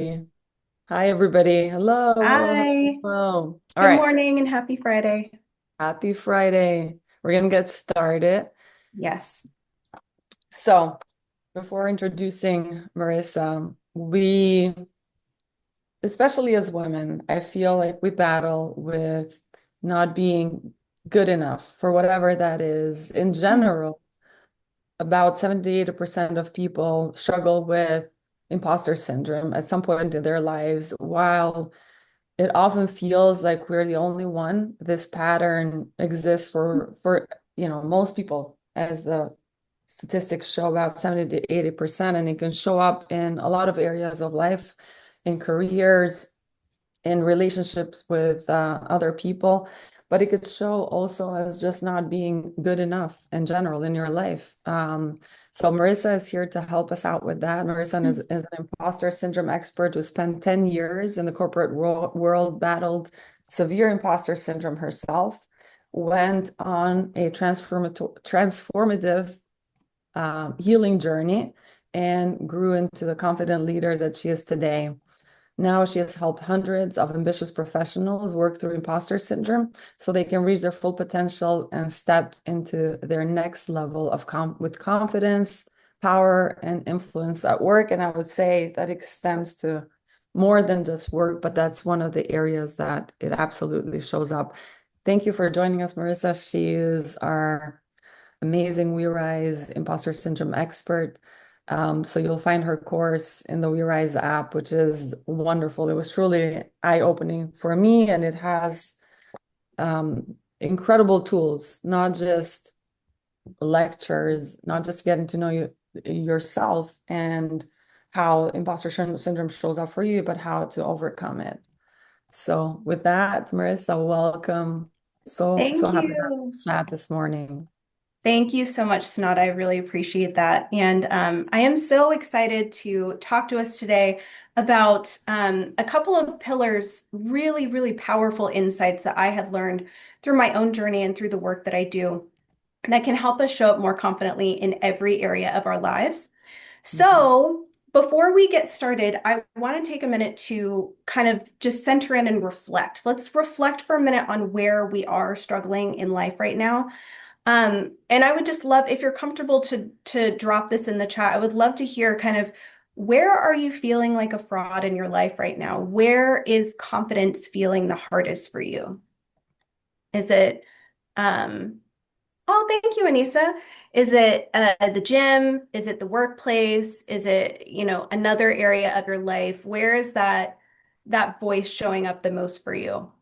Hi, everybody. Hello, hello, hello, Hi, hello. All good right. morning and happy Friday. Happy Friday. We're going to get started. Yes. So, before introducing Marissa, especially as women, I feel like we battle with not being good enough for whatever that is. In Mm. general, about 70 to 80% of people struggle with imposter syndrome at some point in their lives, while it often feels like we're the only one. This pattern exists for most people, as the statistics show, about 70 to 80%, and it can show up in a lot of areas of life, in careers, in relationships with other people, but it could show also as just not being good enough in general in your life. So Marissa is here to help us out with that. Marissa is an imposter syndrome expert who spent 10 years in the corporate world, battled severe imposter syndrome herself, went on a transformative healing journey, and grew into the confident leader that she is today. Now she has helped hundreds of ambitious professionals work through imposter syndrome so they can reach their full potential and step into their next level of with confidence, power, and influence at work. And I would say that extends to more than just work, but that's one of the areas that it absolutely shows up. Thank you for joining us, Marissa. She is our amazing WeRise imposter syndrome expert. So you'll find her course in the WeRise app, which is wonderful. It was truly eye-opening for me, and it has incredible tools, not just lectures, not just getting to know yourself and how imposter syndrome shows up for you, but how to overcome it. So with that, Marissa, welcome. So Thank happy to have you. this chat this morning. Thank you so much, Senada. I really appreciate that. And I am so excited to talk to us today about a couple of pillars, really, really powerful insights that I have learned through my own journey and through the work that I do that can help us show up more confidently in every area of our lives. Mhm. So, before we get started, I want to take a minute to kind of just center in and reflect. Let's reflect for a minute on where we are struggling in life right now. And I would just love if you're comfortable to drop this in the chat. I would love to hear kind of where are you feeling like a fraud in your life right now? Where is confidence feeling the hardest for you? Is it um Oh, thank you, Anissa. Is it the gym? Is it the workplace? Is it, another area of your life? Where is that voice showing up the most for you?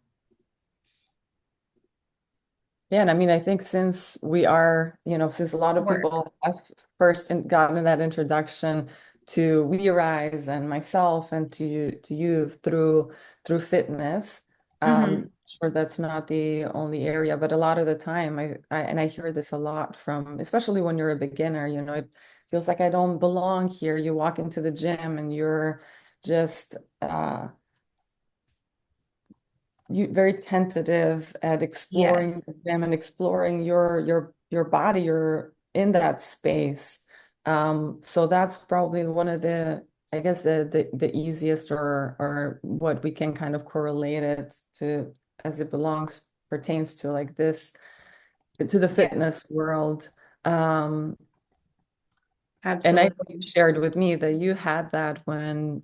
Yeah, and I mean, I think since we are, since a lot of Work. people have first gotten that introduction to WeRise and myself and to you through fitness, Hmm. sure that's not the only area, but a lot of the time I hear this a lot from, especially when you're a beginner, it feels like I don't belong here. You walk into the gym and you're just you very tentative at exploring Yes. them and exploring your body. You're in that space. So that's probably one of the, I guess, the easiest, or what we can kind of correlate it to, as it belongs pertains to like this, to the Yeah, fitness world. Um, and I know you absolutely. shared with me that you had that when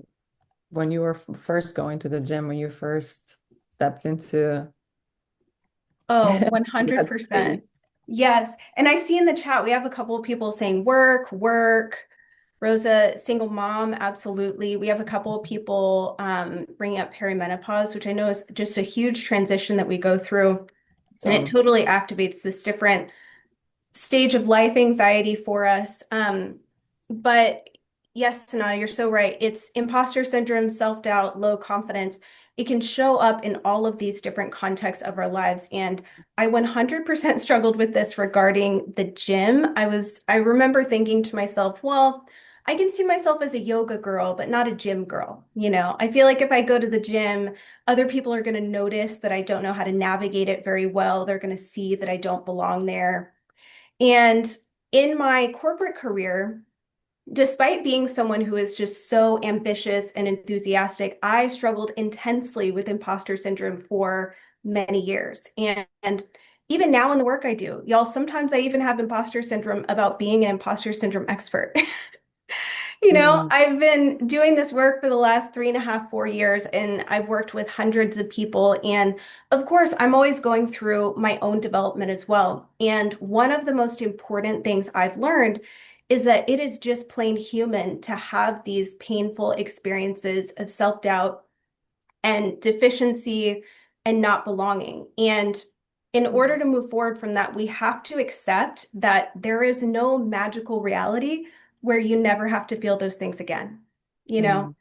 you were first going to the gym, when you first stepped into Oh, that space. 100%. Yes. And I see in the chat, we have a couple of people saying work, work. Rosa, single mom, absolutely. We have a couple of people bringing up perimenopause, which I know is just a huge transition that we go through. And it So totally activates this different stage of life anxiety for us. But yes, Sanaa, you're so right. It's imposter syndrome, self-doubt, low confidence. It can show up in all of these different contexts of our lives. And I 100% struggled with this regarding the gym. I remember thinking to myself, well, I can see myself as a yoga girl, but not a gym girl. I feel like if I go to the gym, other people are going to notice that I don't know how to navigate it very well. They're going to see that I don't belong there. And in my corporate career, Despite being someone who is just so ambitious and enthusiastic, I struggled intensely with imposter syndrome for many years. And even now in the work I do, y'all, sometimes I even have imposter syndrome about being an imposter syndrome expert. Mm, I've been doing this work for the last 3.5, 4 years, and I've worked with hundreds of people. And of course, I'm always going through my own development as well. And one of the most important things I've learned is that it is just plain human to have these painful experiences of self-doubt and deficiency and not belonging. And in order to move forward from that, we have to accept that there is no magical reality where you never have to feel those things again. You know, mm,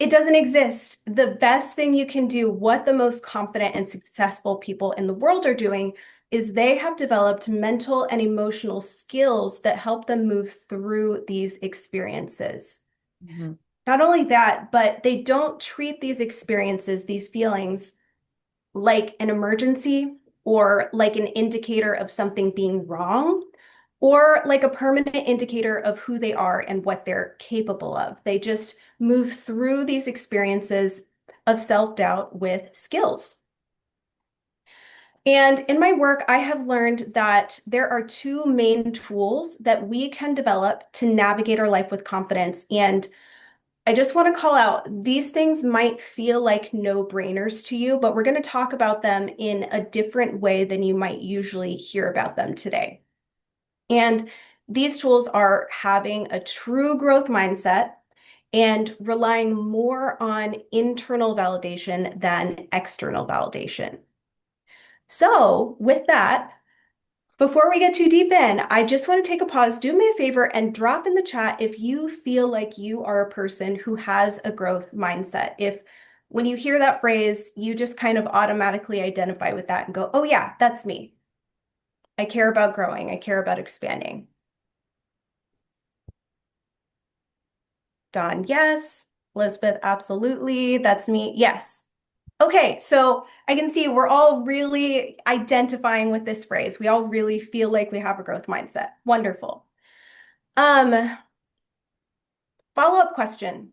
it doesn't exist. The best thing you can do, what the most confident and successful people in the world are doing, is they have developed mental and emotional skills that help them move through these experiences. mhm, Not only that, but they don't treat these experiences, these feelings, like an emergency or like an indicator of something being wrong or like a permanent indicator of who they are and what they're capable of. They just move through these experiences of self-doubt with skills. And in my work, I have learned that there are two main tools that we can develop to navigate our life with confidence. And I just want to call out these things might feel like no-brainers to you, but we're going to talk about them in a different way than you might usually hear about them today. And these tools are having a true growth mindset and relying more on internal validation than external validation. So, with that, before we get too deep in, I just want to take a pause. Do me a favor and drop in the chat if you feel like you are a person who has a growth mindset. If when you hear that phrase, you just kind of automatically identify with that and go, oh, yeah, that's me. I care about growing, I care about expanding. Dawn, yes. Elizabeth, absolutely. That's me. Yes. Okay, so I can see we're all really identifying with this phrase. We all really feel like we have a growth mindset. Wonderful. Um, Follow-up question.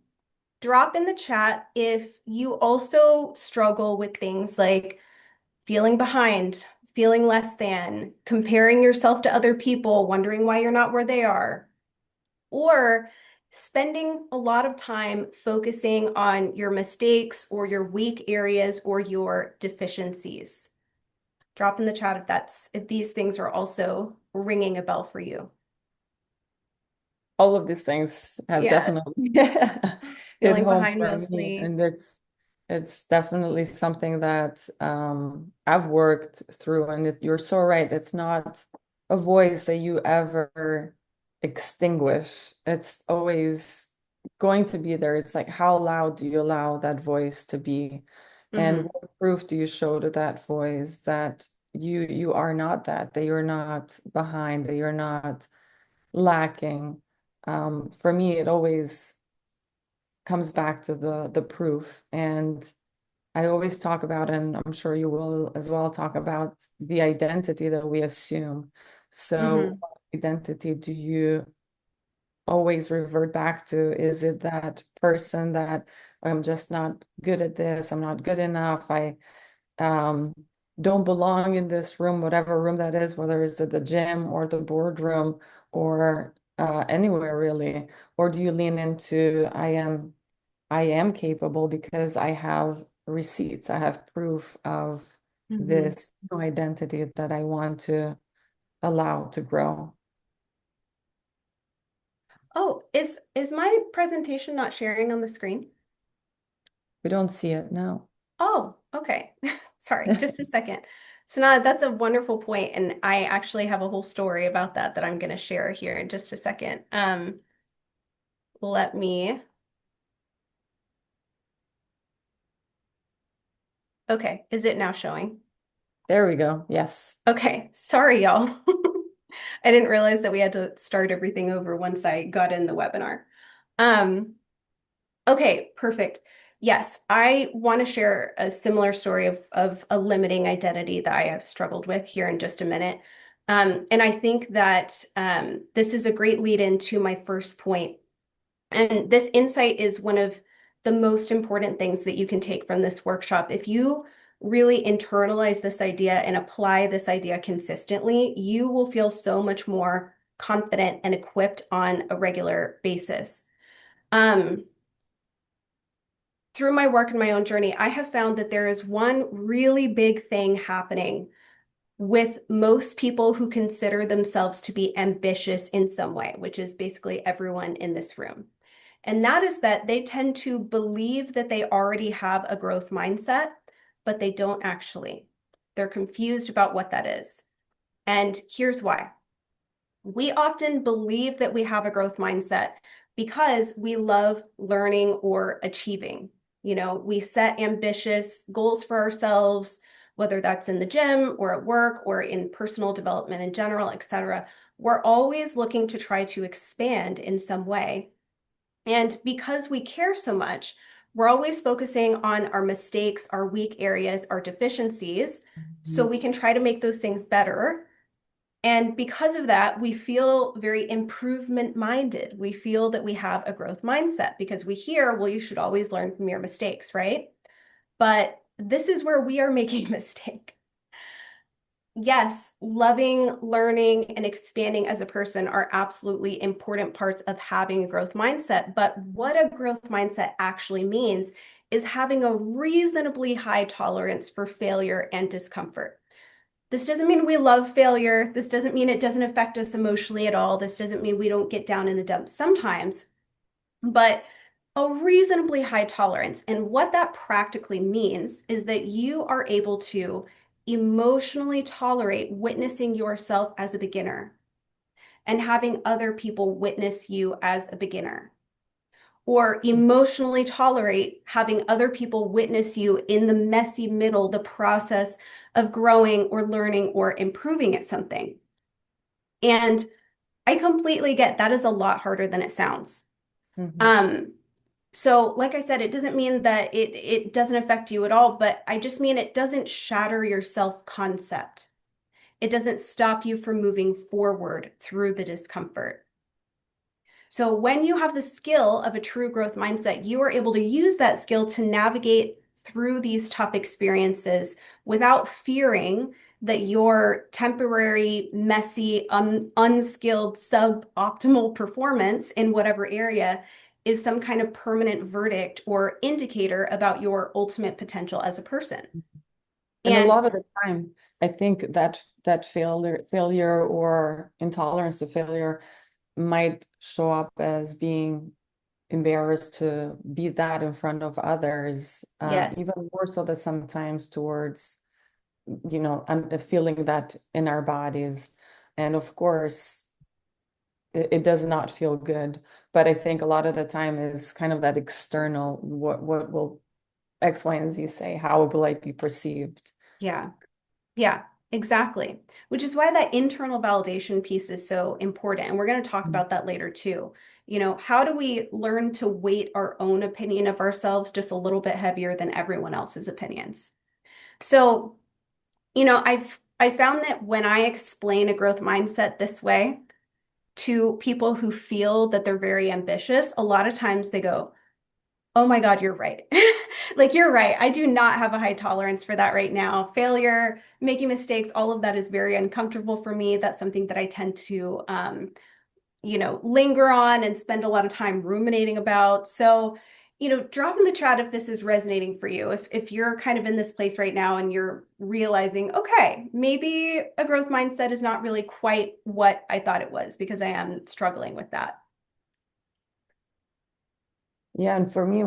Drop in the chat if you also struggle with things like feeling behind, feeling less than, comparing yourself to other people, wondering why you're not where they are, or spending a lot of time focusing on your mistakes or your weak areas or your deficiencies. Drop in the chat if these things are also ringing a bell for you. all of these things have Yes. definitely hit Feeling home behind for me, mostly. and it's definitely something that I've worked through. And you're so right. It's not a voice that you ever extinguish. It's always going to be there. It's like, how loud do you allow that voice to be? And Hmm. what proof do you show to that voice that you are not that, that you're not behind, that you're not lacking? For me, it always comes back to the proof. And I always talk about, and I'm sure you will as well, talk about the identity that we assume. So, Hmm. what identity do you always revert back to? Is it that person that I'm just not good at this, I'm not good enough, I um, don't belong in this room, whatever room that is, whether it's at the gym or the boardroom or anywhere really? Or do you lean into I am capable because I have receipts, I have proof of Hmm. this new identity that I want to allow to grow? Oh, is my presentation not sharing on the screen? We don't see it now. Oh, okay. Sorry, just a second. So now that's a wonderful point, and I actually have a whole story about that I'm going to share here in just a second. Let me. Okay, is it now showing? There we go. Yes. Okay, sorry, y'all. I didn't realize that we had to start everything over once I got in the webinar. Um, Okay, perfect. Yes, I want to share a similar story of a limiting identity that I have struggled with here in just a minute. And I think that this is a great lead into my first point. And this insight is one of the most important things that you can take from this workshop. If you really internalize this idea and apply this idea consistently, you will feel so much more confident and equipped on a regular basis. Um, through my work and my own journey, I have found that there is one really big thing happening with most people who consider themselves to be ambitious in some way, which is basically everyone in this room. And that is that they tend to believe that they already have a growth mindset, but they don't actually. They're confused about what that is. And here's why. We often believe that we have a growth mindset because we love learning or achieving. You know, we set ambitious goals for ourselves, whether that's in the gym or at work or in personal development in general, etc. We're always looking to try to expand in some way. And because we care so much, we're always focusing on our mistakes, our weak areas, our deficiencies, so Mhm. we can try to make those things better. And because of that, we feel very improvement minded. We feel that we have a growth mindset because we hear, well, you should always learn from your mistakes, right? But this is where we are making a mistake. Yes, loving, learning, and expanding as a person are absolutely important parts of having a growth mindset. But what a growth mindset actually means is having a reasonably high tolerance for failure and discomfort. This doesn't mean we love failure. This doesn't mean it doesn't affect us emotionally at all. This doesn't mean we don't get down in the dumps sometimes, but a reasonably high tolerance. And what that practically means is that you are able to emotionally tolerate witnessing yourself as a beginner and having other people witness you as a beginner, or emotionally tolerate having other people witness you in the messy middle, the process of growing or learning or improving at something. And I completely get that is a lot harder than it sounds. Mhm. Um, so like I said, it doesn't mean that it doesn't affect you at all, but I just mean it doesn't shatter your self-concept. It doesn't stop you from moving forward through the discomfort. So when you have the skill of a true growth mindset, you are able to use that skill to navigate through these tough experiences without fearing that your temporary, messy, unskilled, suboptimal performance in whatever area is some kind of permanent verdict or indicator about your ultimate potential as a person. And a And lot of the time, I think that failure or intolerance to failure might show up as being embarrassed to be that in front of others, yes, even more so that sometimes towards, and feeling that in our bodies. And of course, it does not feel good. But I think a lot of the time is kind of that external, what will X, Y, and Z say? How will I be perceived? yeah. Yeah, exactly. Which is why that internal validation piece is so important. And we're going to talk about that later too. You know, how do we learn to weight our own opinion of ourselves just a little bit heavier than everyone else's opinions? So, you know, I found that when I explain a growth mindset this way to people who feel that they're very ambitious, a lot of times they go, oh my God, you're right. Like, you're right. I do not have a high tolerance for that right now. Failure, making mistakes, all of that is very uncomfortable for me. That's something that I tend to, linger on and spend a lot of time ruminating about. So, drop in the chat if this is resonating for you. If you're kind of in this place right now and you're realizing, okay, maybe a growth mindset is not really quite what I thought it was because I am struggling with that. Yeah, and for me,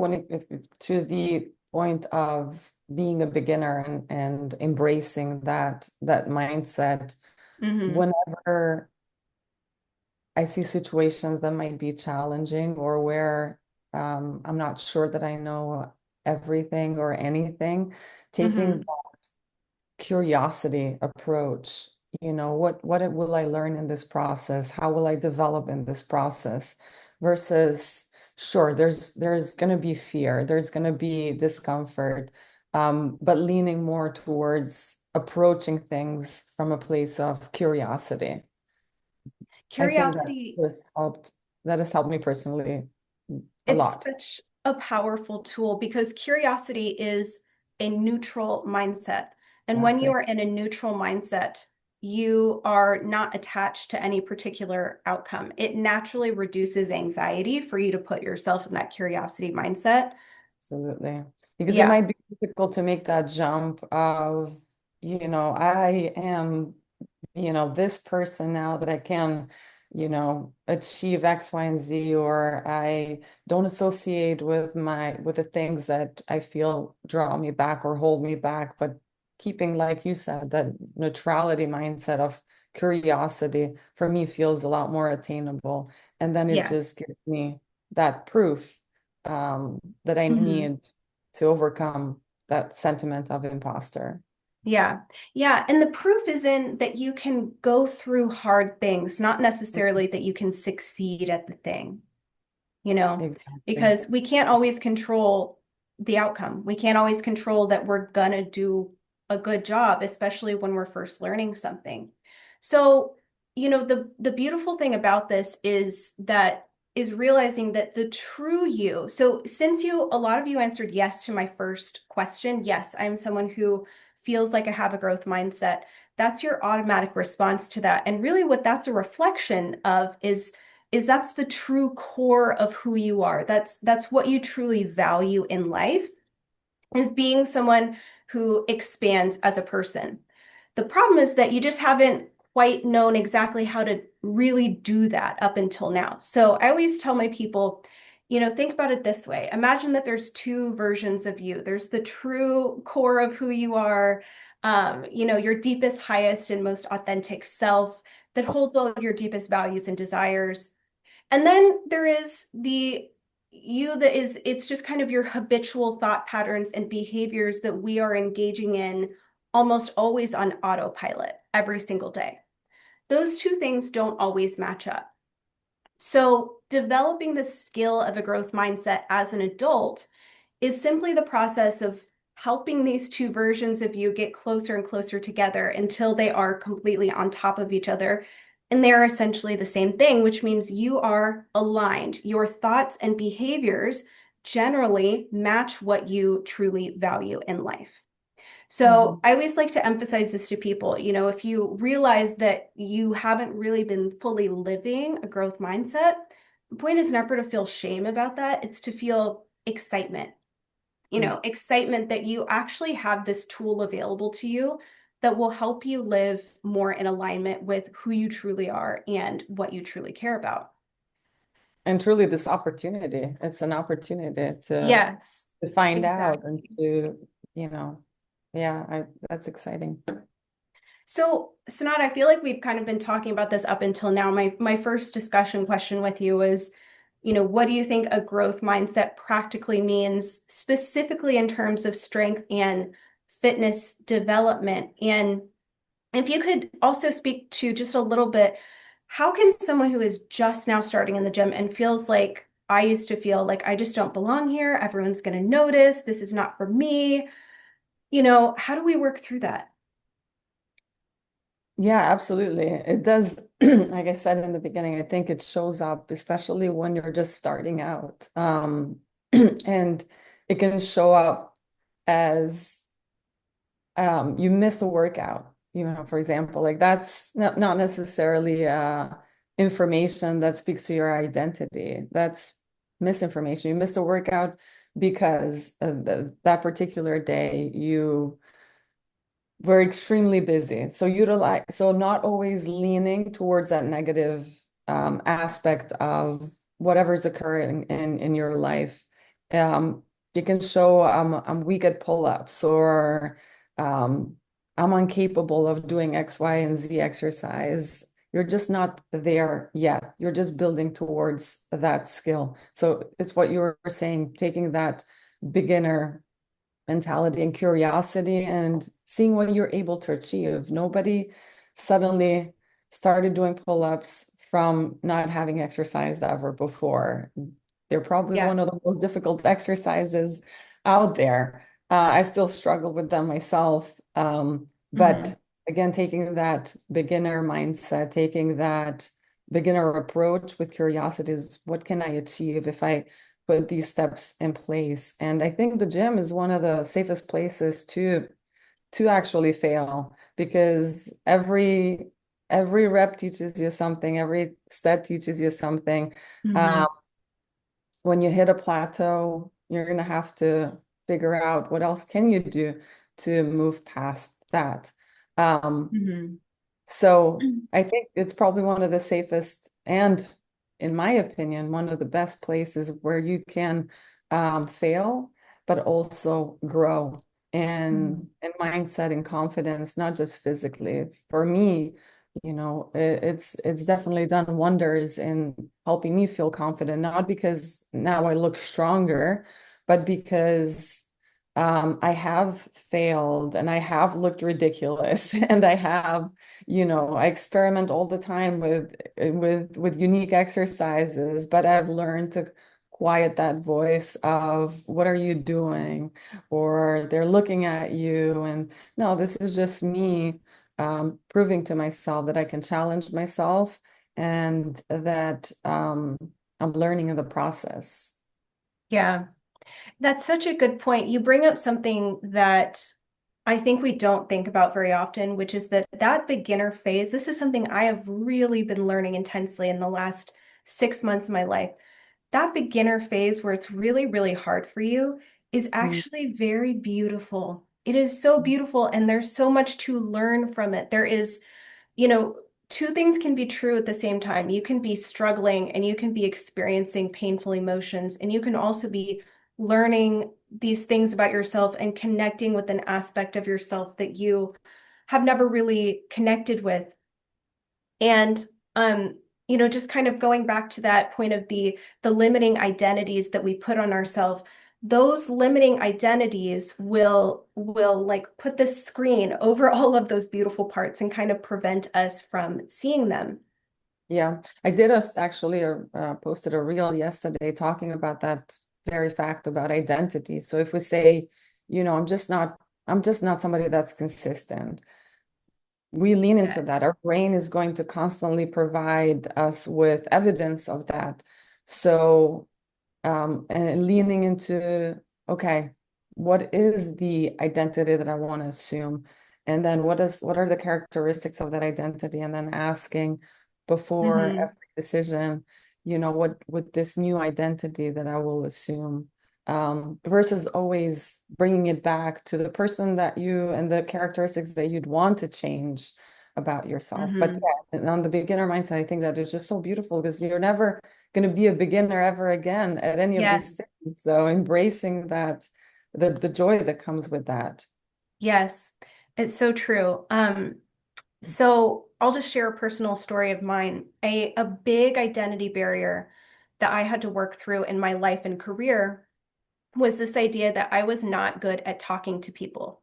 to the point of being a beginner and embracing that mindset, Hmm. whenever I see situations that might be challenging or where I'm not sure that I know everything or anything, taking Hmm. that curiosity approach, what will I learn in this process? How will I develop in this process? Versus, sure, there's going to be fear, there's going to be discomfort, but leaning more towards approaching things from a place of curiosity. I think Curiosity. that has helped me personally a It's lot. such a powerful tool because curiosity is a neutral mindset. And when you Exactly. are in a neutral mindset, you are not attached to any particular outcome. It naturally reduces anxiety for you to put yourself in that curiosity mindset. Absolutely. Because it Yeah. might be difficult to make that jump of, I am, this person now that I can, achieve X, Y, and Z, or I don't associate with the things that I feel draw me back or hold me back, but keeping, like you said, that neutrality mindset of curiosity for me feels a lot more attainable. And then it Yes. just gives me that proof that I Mhm. need to overcome that sentiment of imposter. Yeah. Yeah. And the proof is in that you can go through hard things, not necessarily that you can succeed at the thing. Exactly. Because we can't always control the outcome. We can't always control that we're gonna do a good job, especially when we're first learning something. So, the beautiful thing about this is realizing that the true you. So, since a lot of you answered yes to my first question, yes, I'm someone who feels like I have a growth mindset. That's your automatic response to that. And really what that's a reflection of is that's the true core of who you are. That's what you truly value in life is being someone who expands as a person. The problem is that you just haven't quite known exactly how to really do that up until now. So I always tell my people, think about it this way. Imagine that there's two versions of you. There's the true core of who you are, your deepest, highest, and most authentic self that holds all your deepest values and desires. And then there is the you that is, it's just kind of your habitual thought patterns and behaviors that we are engaging in almost always on autopilot every single day. Those two things don't always match up. So, developing the skill of a growth mindset as an adult is simply the process of helping these two versions of you get closer and closer together until they are completely on top of each other. And they're essentially the same thing, which means you are aligned. Your thoughts and behaviors generally match what you truly value in life. So Mhm. I always like to emphasize this to people. If you realize that you haven't really been fully living a growth mindset, the point is never to feel shame about that. It's to feel excitement, excitement that you actually have this tool available to you that will help you live more in alignment with who you truly are and what you truly care about. And truly, this opportunity, it's an opportunity Yes, to find out and exactly. to, you know, yeah, that's exciting. So, Sanat, I feel like we've kind of been talking about this up until now. My first discussion question with you is, what do you think a growth mindset practically means, specifically in terms of strength and fitness development? And if you could also speak to just a little bit, how can someone who is just now starting in the gym and feels like I used to feel like I just don't belong here, everyone's going to notice, this is not for me, how do we work through that? Yeah, absolutely. It does. Like I said in the beginning, I think it shows up, especially when you're just starting out. And it can show up as you missed a workout, for example, like that's not necessarily information that speaks to your identity. That's misinformation. You missed a workout because that particular day you we're extremely busy. So not always leaning towards that negative aspect of whatever's occurring in your life. Um, you can show I'm weak at pull-ups or um, I'm incapable of doing X, Y, and Z exercise. You're just not there yet. You're just building towards that skill. So it's what you were saying, taking that beginner mentality and curiosity and seeing what you're able to achieve. Nobody suddenly started doing pull-ups from not having exercised ever before. They're probably Yeah. one of the most difficult exercises out there. I still struggle with them myself. But Mhm. again, taking that beginner mindset, taking that beginner approach with curiosity is what can I achieve if I put these steps in place. And I think the gym is one of the safest places to actually fail because every rep teaches you something, every set teaches you something. Mm-hmm. Um, when you hit a plateau, you're gonna have to figure out what else can you do to move past that. Um, Mm-hmm. so I think it's probably one of the safest and, in my opinion, one of the best places where you can fail, but also grow in mindset and confidence, not just physically. For me, it's definitely done wonders in helping me feel confident, not because now I look stronger, but because I have failed and I have looked ridiculous and I experiment all the time with unique exercises, but I've learned to quiet that voice of what are you doing? Or they're looking at you and no, this is just me proving to myself that I can challenge myself and that I'm learning in the process. Yeah. That's such a good point. You bring up something that I think we don't think about very often, which is that beginner phase. This is something I have really been learning intensely in the last 6 months of my life. That beginner phase where it's really, really hard for you is Mm. actually very beautiful. It is so beautiful, and there's so much to learn from it. There is, you know, two things can be true at the same time. You can be struggling and you can be experiencing painful emotions, and you can also be learning these things about yourself and connecting with an aspect of yourself that you have never really connected with. And just kind of going back to that point of the limiting identities that we put on ourselves, those limiting identities will like put the screen over all of those beautiful parts and kind of prevent us from seeing them. Yeah, I did actually posted a reel yesterday talking about that very fact about identity. So if we say, I'm just not somebody that's consistent, we lean into that. Yes. Our brain is going to constantly provide us with evidence of that. So and leaning into, okay, what is the identity that I want to assume? And then what are the characteristics of that identity? And then asking before Hmm. every decision, what with this new identity that I will assume, versus always bringing it back to the person that you and the characteristics that you'd want to change about yourself. But Hmm. yeah, and on the beginner mindset, I think that is just so beautiful because you're never going to be a beginner ever again at any of these Yes. things. So embracing that, the joy that comes with that. Yes. It's so true. So I'll just share a personal story of mine. A big identity barrier that I had to work through in my life and career was this idea that I was not good at talking to people.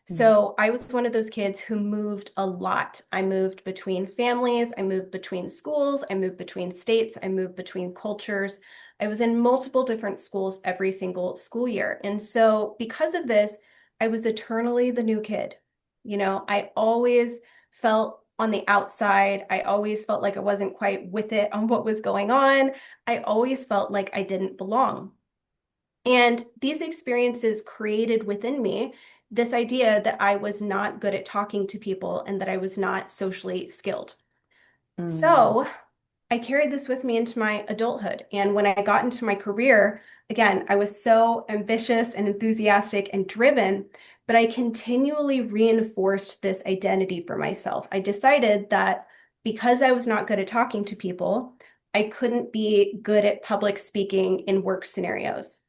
Mm, So I was one of those kids who moved a lot. I moved between families, I moved between schools, I moved between states, I moved between cultures. I was in multiple different schools every single school year. And so because of this, I was eternally the new kid. I always felt on the outside. I always felt like I wasn't quite with it on what was going on. I always felt like I didn't belong. And these experiences created within me this idea that I was not good at talking to people and that I was not socially skilled. mm, So I carried this with me into my adulthood. And when I got into my career, again, I was so ambitious and enthusiastic and driven, but I continually reinforced this identity for myself. I decided that because I was not good at talking to people, I couldn't be good at public speaking in work scenarios.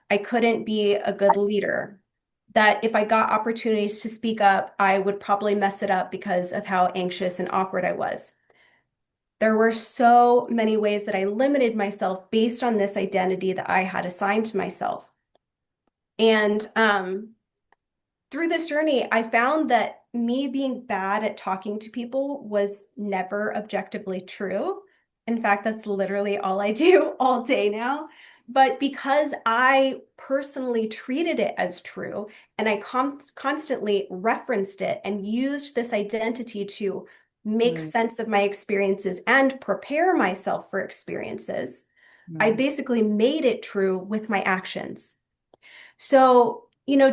I couldn't be a good leader. That if I got opportunities to speak up, I would probably mess it up because of how anxious and awkward I was. There were so many ways that I limited myself based on this identity that I had assigned to myself. And through this journey, I found that me being bad at talking to people was never objectively true. In fact, that's literally all I do all day now. But because I personally treated it as true and I constantly referenced it and used this identity to make mm, sense of my experiences and prepare myself for experiences, I Mm. basically made it true with my actions. So,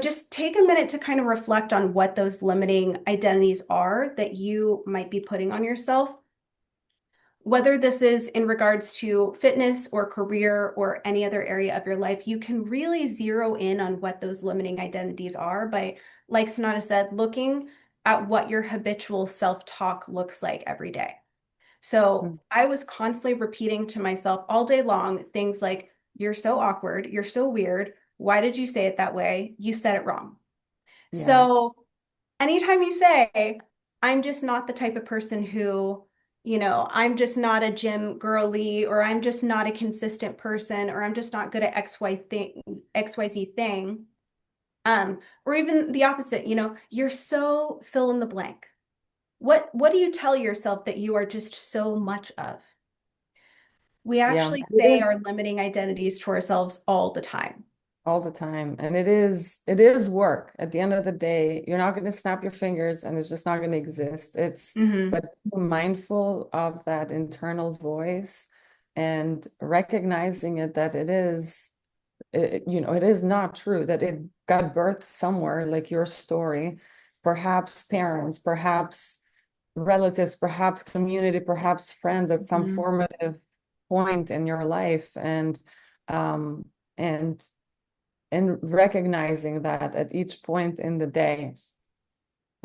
just take a minute to kind of reflect on what those limiting identities are that you might be putting on yourself. Whether this is in regards to fitness or career or any other area of your life, you can really zero in on what those limiting identities are by, like Sonata said, looking at what your habitual self-talk looks like every day. So Mm. I was constantly repeating to myself all day long things like, you're so awkward, you're so weird. Why did you say it that way? You said it wrong. Yeah. So anytime you say, I'm just not the type of person who, I'm just not a gym girly, or I'm just not a consistent person, or I'm just not good at XYZ thing. Or even the opposite, you're so fill in the blank. What do you tell yourself that you are just so much of? We Yeah. actually It say is our limiting identities to ourselves all the time. all the time. And it is work. At the end of the day, you're not going to snap your fingers and it's just not going to exist. It's Hmm. but be mindful of that internal voice and recognizing it that it is not true that it got birthed somewhere, like your story, perhaps parents, perhaps relatives, perhaps community, perhaps friends at some Hmm. formative point in your life. Um and and recognizing that at each point in the day,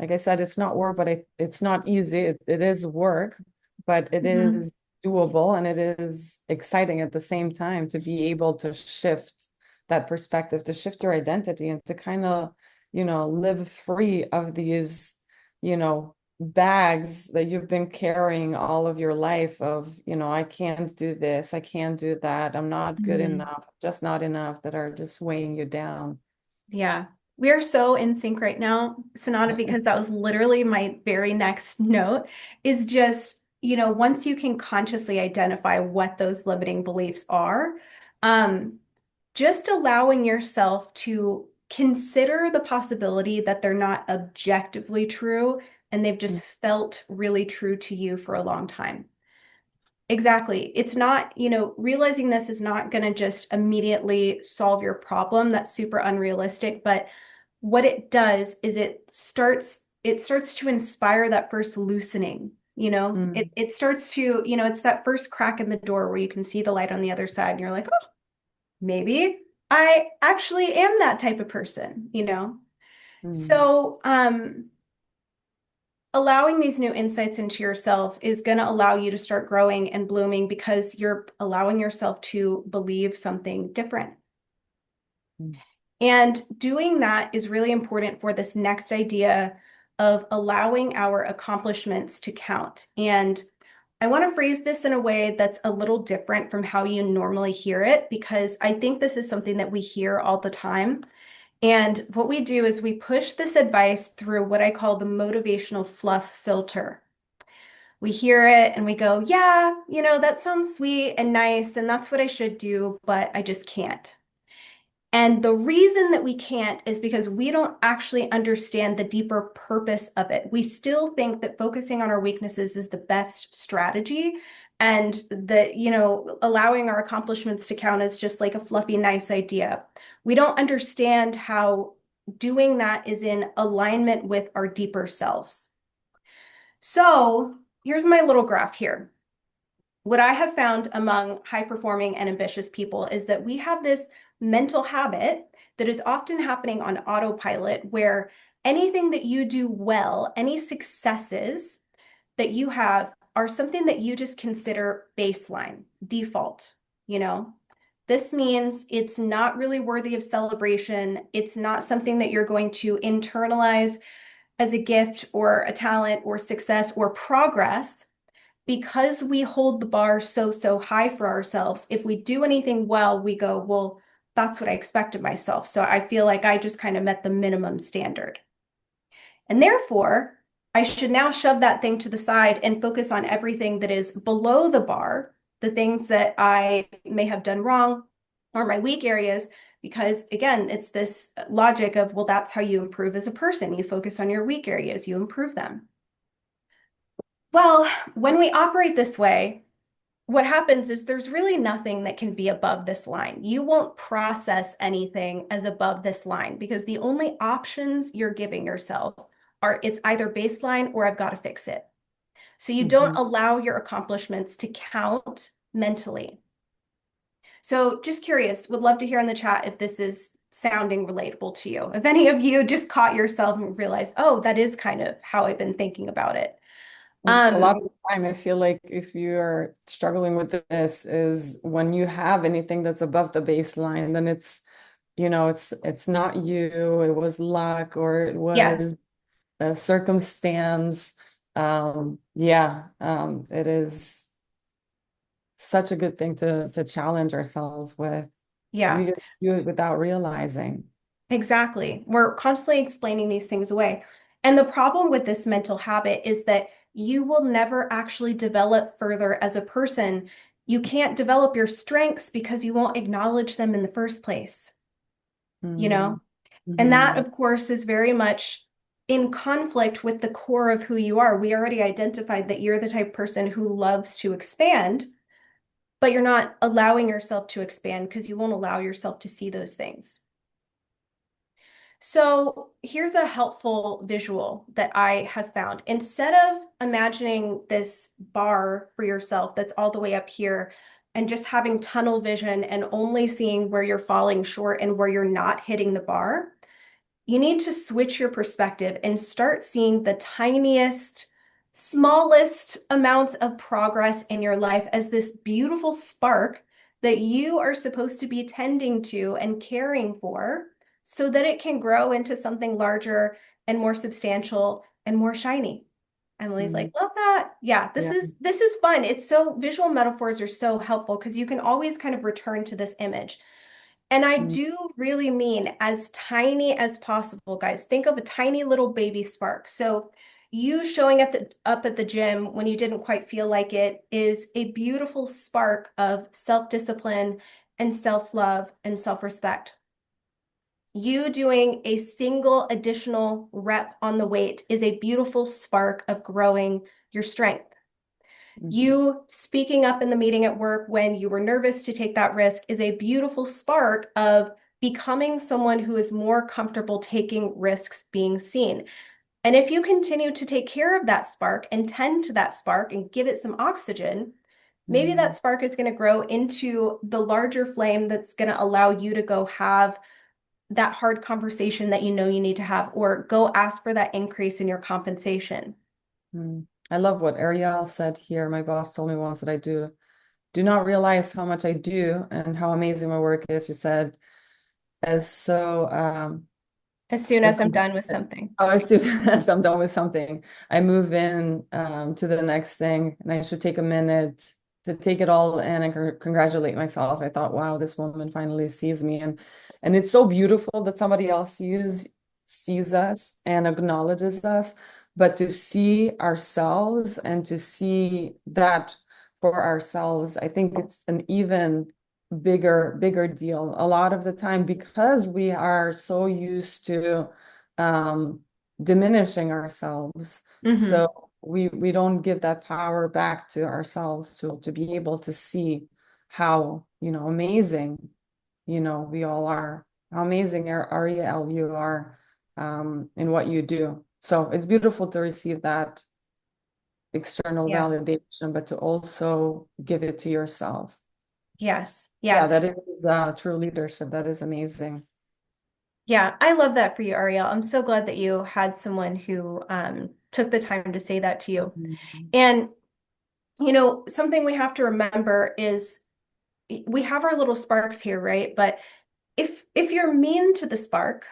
like I said, it's not work, but it's not easy. It is work, but it Hmm. is doable and it is exciting at the same time to be able to shift that perspective, to shift your identity and to kind of, live free of these, bags that you've been carrying all of your life of, I can't do this, I can't do that, I'm not good Hmm. enough, just not enough, that are just weighing you down. Yeah. We are so in sync right now, Sonata, because that was literally my very next note is just, once you can consciously identify what those limiting beliefs are, um, just allowing yourself to consider the possibility that they're not objectively true and they've just felt really true to you for a long time. Exactly. It's not, realizing this is not going to just immediately solve your problem. That's super unrealistic, but what it does is it starts to inspire that first loosening. Mm, It starts to, it's that first crack in the door where you can see the light on the other side and you're like, "Oh, maybe I actually am that type of person." mm, So, allowing these new insights into yourself is going to allow you to start growing and blooming because you're allowing yourself to believe something different. mm, And doing that is really important for this next idea of allowing our accomplishments to count. And I want to phrase this in a way that's a little different from how you normally hear it, because I think this is something that we hear all the time. And what we do is we push this advice through what I call the motivational fluff filter. We hear it and we go, yeah, that sounds sweet and nice, and that's what I should do, but I just can't. And the reason that we can't is because we don't actually understand the deeper purpose of it. We still think that focusing on our weaknesses is the best strategy, and that, allowing our accomplishments to count is just like a fluffy, nice idea. We don't understand how doing that is in alignment with our deeper selves. So here's my little graph here. What I have found among high performing and ambitious people is that we have this mental habit that is often happening on autopilot where anything that you do well, any successes that you have are something that you just consider baseline, default, you know? This means it's not really worthy of celebration. It's not something that you're going to internalize as a gift or a talent or success or progress, because we hold the bar so, so high for ourselves. If we do anything well, we go, well, that's what I expected myself. So I feel like I just kind of met the minimum standard. And therefore, I should now shove that thing to the side and focus on everything that is below the bar, the things that I may have done wrong or my weak areas. Because again, it's this logic of, well, that's how you improve as a person. You focus on your weak areas, you improve them. Well, when we operate this way, what happens is there's really nothing that can be above this line. You won't process anything as above this line because the only options you're giving yourself are it's either baseline or I've got to fix it. So you don't Mhm. allow your accomplishments to count mentally. So just curious, would love to hear in the chat if this is sounding relatable to you. If any of you just caught yourself and realized, oh, that is kind of how I've been thinking about it. A Um, lot of the time, I feel like if you're struggling with this, is when you have anything that's above the baseline, then it's not you, it was luck, or it yes. was a circumstance. Yeah, it is such a good thing to challenge ourselves with. Yeah. We do it without realizing. Exactly. We're constantly explaining these things away. And the problem with this mental habit is that you will never actually develop further as a person. You can't develop your strengths because you won't acknowledge them in the first place, you Mm-hmm. know? And that, Mm-hmm. of course, is very much in conflict with the core of who you are. We already identified that you're the type of person who loves to expand, but you're not allowing yourself to expand because you won't allow yourself to see those things. So here's a helpful visual that I have found. Instead of imagining this bar for yourself that's all the way up here and just having tunnel vision and only seeing where you're falling short and where you're not hitting the bar, you need to switch your perspective and start seeing the tiniest, smallest amounts of progress in your life as this beautiful spark that you are supposed to be tending to and caring for so that it can grow into something larger and more substantial and more shiny. Emily's Mm-hmm. like, love that. Yeah, this Yeah. is this is fun. It's so visual metaphors are so helpful because you can always kind of return to this image. And I Mm-hmm. do really mean as tiny as possible, guys. Think of a tiny little baby spark. So you showing up at the gym when you didn't quite feel like it is a beautiful spark of self-discipline and self-love and self-respect. You doing a single additional rep on the weight is a beautiful spark of growing your strength. Mm-hmm. You speaking up in the meeting at work when you were nervous to take that risk is a beautiful spark of becoming someone who is more comfortable taking risks being seen. And if you continue to take care of that spark and tend to that spark and give it some oxygen, maybe Mm-hmm. that spark is going to grow into the larger flame that's going to allow you to go have that hard conversation that you know you need to have, or go ask for that increase in your compensation. Mm. I love what Ariel said here. My boss told me once that I do not realize how much I do and how amazing my work is. She said, as so As soon as as I'm done with something. as soon as I'm done with something, I move in to the next thing, and I should take a minute to take it all in and congratulate myself. I thought, wow, this woman finally sees me, and it's so beautiful that somebody else sees us and acknowledges us, but to see ourselves and to see that for ourselves, I think it's an even bigger deal a lot of the time because we are so used to um, diminishing ourselves. Hmm. So we don't give that power back to ourselves to be able to see how, amazing, we all are, how amazing Ariel you are in what you do. So it's beautiful to receive that external Yeah. validation, but to also give it to yourself. Yes. Yeah, Yeah. that is true leadership. That is amazing. Yeah. I love that for you, Ariel. I'm so glad that you had someone who took the time to say that to you. Mhm. And, something we have to remember is we have our little sparks here, right? But if you're mean to the spark,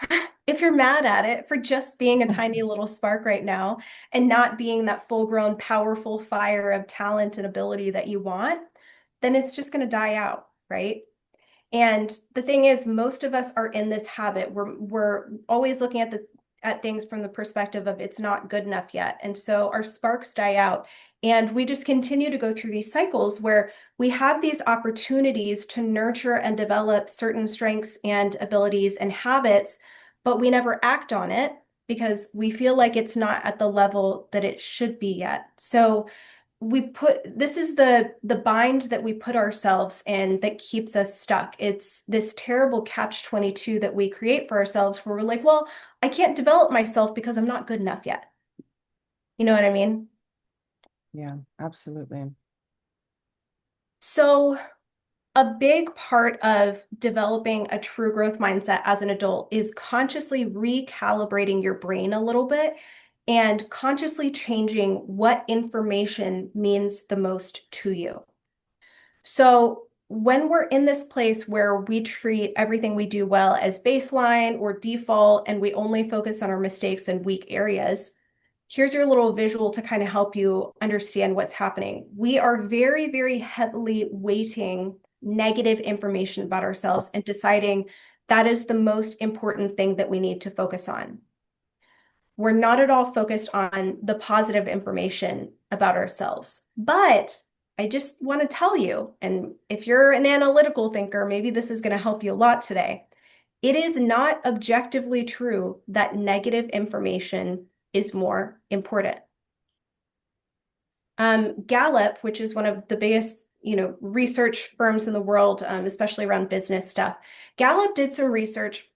if you're mad at it for just being a tiny little spark right now and not being that full-grown, powerful fire of talent and ability that you want, then it's just going to die out, right? And the thing is, most of us are in this habit. We're always looking at things from the perspective of it's not good enough yet. And so our sparks die out. And we just continue to go through these cycles where we have these opportunities to nurture and develop certain strengths and abilities and habits, but we never act on it because we feel like it's not at the level that it should be yet. So this is the bind that we put ourselves in that keeps us stuck. It's this terrible catch-22 that we create for ourselves where we're like, well, I can't develop myself because I'm not good enough yet. You know what I mean? Yeah, absolutely. So a big part of developing a true growth mindset as an adult is consciously recalibrating your brain a little bit and consciously changing what information means the most to you. So, when we're in this place where we treat everything we do well as baseline or default, and we only focus on our mistakes and weak areas, here's your little visual to kind of help you understand what's happening. We are very, very heavily weighting negative information about ourselves and deciding that is the most important thing that we need to focus on. We're not at all focused on the positive information about ourselves. But I just want to tell you, and if you're an analytical thinker, maybe this is going to help you a lot today. It is not objectively true that negative information is more important. Gallup, which is one of the biggest, research firms in the world, especially around business stuff, Gallup did some research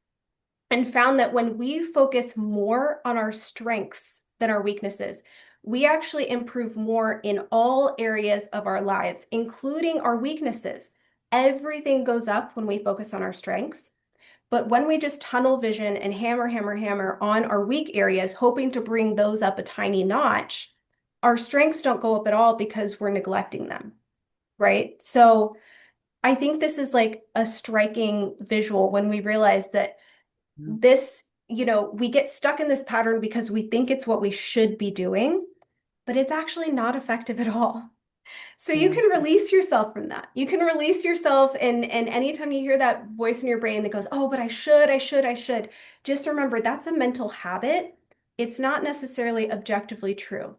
and found that when we focus more on our strengths than our weaknesses, we actually improve more in all areas of our lives, including our weaknesses. Everything goes up when we focus on our strengths. But when we just tunnel vision and hammer, hammer, hammer on our weak areas, hoping to bring those up a tiny notch, our strengths don't go up at all because we're neglecting them, right? So I think this is like a striking visual when we realize that Yeah. this, we get stuck in this pattern because we think it's what we should be doing, but it's actually not effective at all. So you Yeah. can release yourself from that. You can release yourself, and anytime you hear that voice in your brain that goes, "Oh, but I should, I should, I should," just remember that's a mental habit. It's not necessarily objectively true.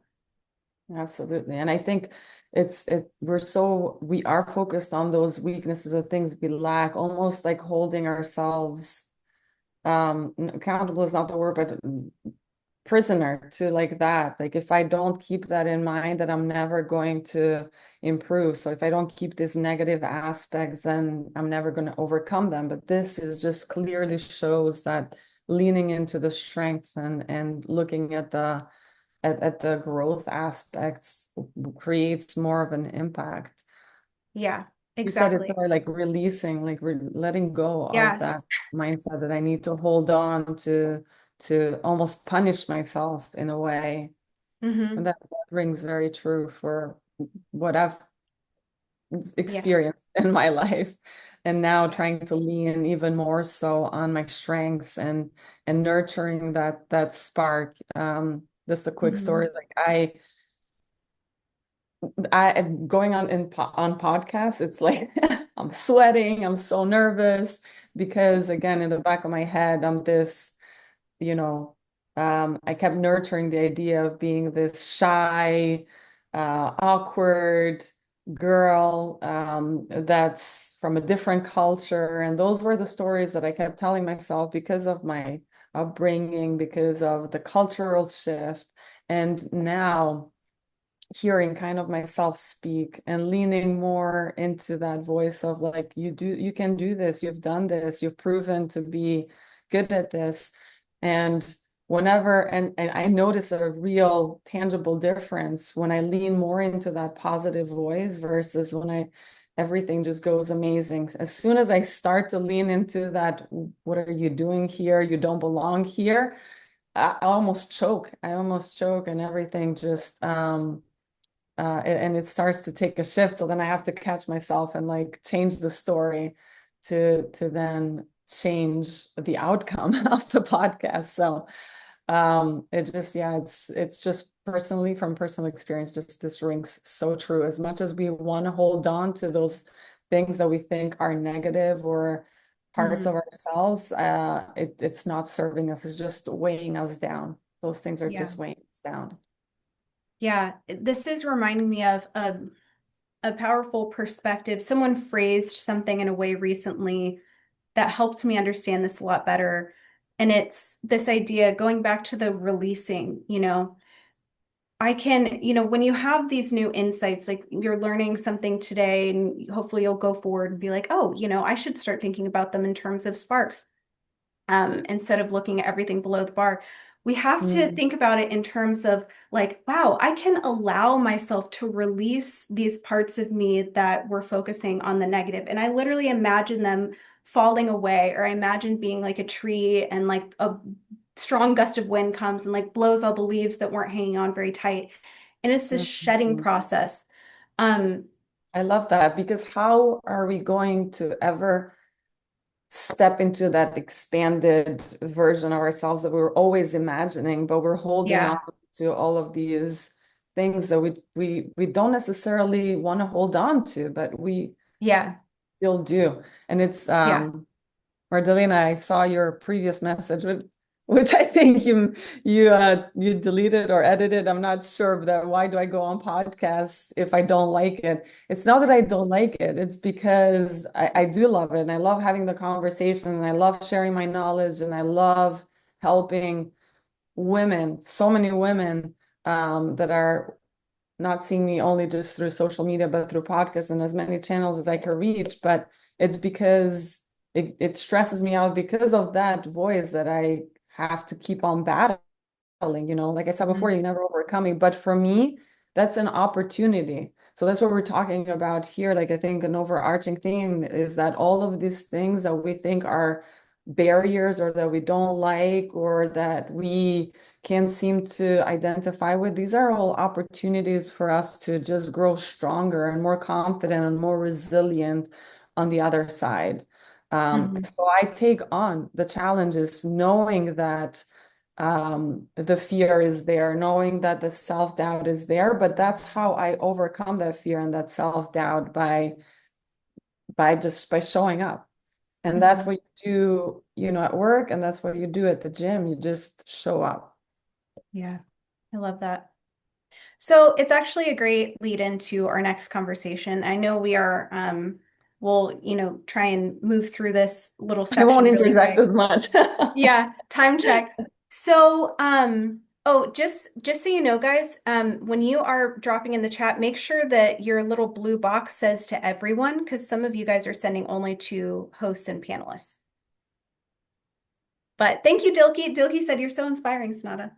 Absolutely. And I think we are focused on those weaknesses or things we lack, almost like holding ourselves accountable is not the word, but prisoner to like that. Like if I don't keep that in mind, that I'm never going to improve. So if I don't keep these negative aspects, then I'm never going to overcome them. But this is just clearly shows that leaning into the strengths and looking at the growth aspects creates more of an impact. Yeah, You said it's exactly. more like releasing, like letting go of that Yes. mindset that I need to hold on to almost punish myself in a way. And Hmm. that rings very true for what I've Yeah. experienced in my life. And now Yeah. trying to lean even more so on my strengths and nurturing that spark. Just a quick story. Hmm. Like I am going on podcasts. It's like I'm sweating. I'm so nervous because again, in the back of my head, I'm this, you know, I kept nurturing the idea of being this shy, awkward girl that's from a different culture. And those were the stories that I kept telling myself because of my upbringing, because of the cultural shift. And now hearing kind of myself speak and leaning more into that voice of like you can do this, you've done this, you've proven to be good at this. And and I notice a real tangible difference when I lean more into that positive voice versus when I everything just goes amazing. As soon as I start to lean into that, what are you doing here, you don't belong here, I almost choke and everything just and it starts to take a shift. So then I have to catch myself and like change the story to then change the outcome of the podcast. So it just yeah, it's just personally from personal experience, just this rings so true. As much as we want to hold on to those things that we think are negative or parts of Hmm. ourselves, it's not serving us, it's just weighing us down. Those things are Yeah. just weighing us down. Yeah. This is reminding me of a powerful perspective. Someone phrased something in a way recently that helped me understand this a lot better. And it's this idea going back to the releasing, I can, when you have these new insights, like you're learning something today, and hopefully you'll go forward and be like, oh, I should start thinking about them in terms of sparks, instead of looking at everything below the bar. We have to Mm, think about it in terms of like, wow, I can allow myself to release these parts of me that were focusing on the negative. And I literally imagine them falling away, or I imagine being like a tree and like a strong gust of wind comes and like blows all the leaves that weren't hanging on very tight. And it's this shedding mhm. process. Um, I love that because how are we going to ever step into that expanded version of ourselves that we were always imagining, but we're holding on yeah, to all of these things that we don't necessarily want to hold on to, but we yeah, still do. And it's yeah. Mardalena, I saw your previous message, which I think you deleted or edited. I'm not sure, but that why do I go on podcasts if I don't like it? It's not that I don't like it. It's because I do love it, and I love having the conversation, and I love sharing my knowledge, and I love helping women, so many women that are not seeing me only just through social media, but through podcasts and as many channels as I can reach. But it's because it stresses me out because of that voice that I have to keep on battling. Like I said before, Mhm. you never overcoming. But for me, that's an opportunity. So that's what we're talking about here. Like I think an overarching theme is that all of these things that we think are barriers or that we don't like or that we can't seem to identify with, these are all opportunities for us to just grow stronger and more confident and more resilient on the other side. Mhm. So I take on the challenges knowing that the fear is there, knowing that the self-doubt is there, but that's how I overcome that fear and that self-doubt by showing up. And that's Mhm. what you do, at work, and that's what you do at the gym. You just show up. Yeah, I love that. So it's actually a great lead into our next conversation. I know we'll, try and move through this little I won't section really interject quick. as much. Yeah, time check. So, oh, just so you know, guys, when you are dropping in the chat, make sure that your little blue box says to everyone, because some of you guys are sending only to hosts and panelists. But thank you, Dilky. Dilky said you're so inspiring, Sonata.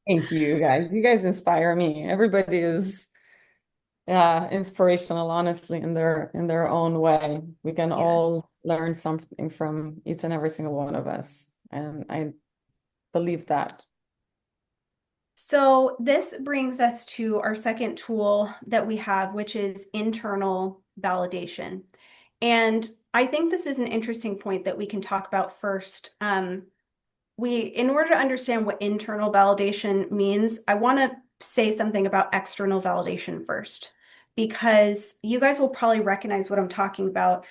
Thank you, guys. You guys inspire me. Everybody is inspirational, honestly, in their own way. We can Yes. all learn something from each and every single one of us, and I believe that. So this brings us to our second tool that we have, which is internal validation. And I think this is an interesting point that we can talk about first. In order to understand what internal validation means, I want to say something about external validation first, because you guys will probably recognize what I'm talking about.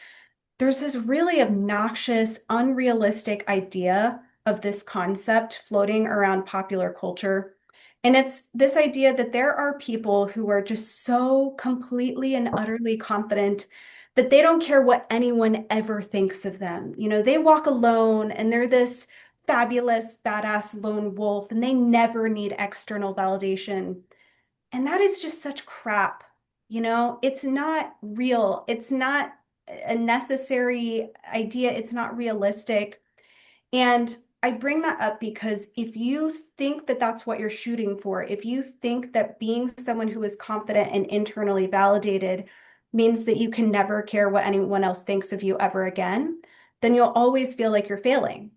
There's this really obnoxious, unrealistic idea of this concept floating around popular culture. And it's this idea that there are people who are just so completely and utterly confident that they don't care what anyone ever thinks of them. They walk alone and they're this fabulous, badass lone wolf, and they never need external validation. And that is just such crap. It's not real. It's not a necessary idea. It's not realistic. And I bring that up because if you think that that's what you're shooting for, if you think that being someone who is confident and internally validated means that you can never care what anyone else thinks of you ever again, then you'll always feel like you're failing.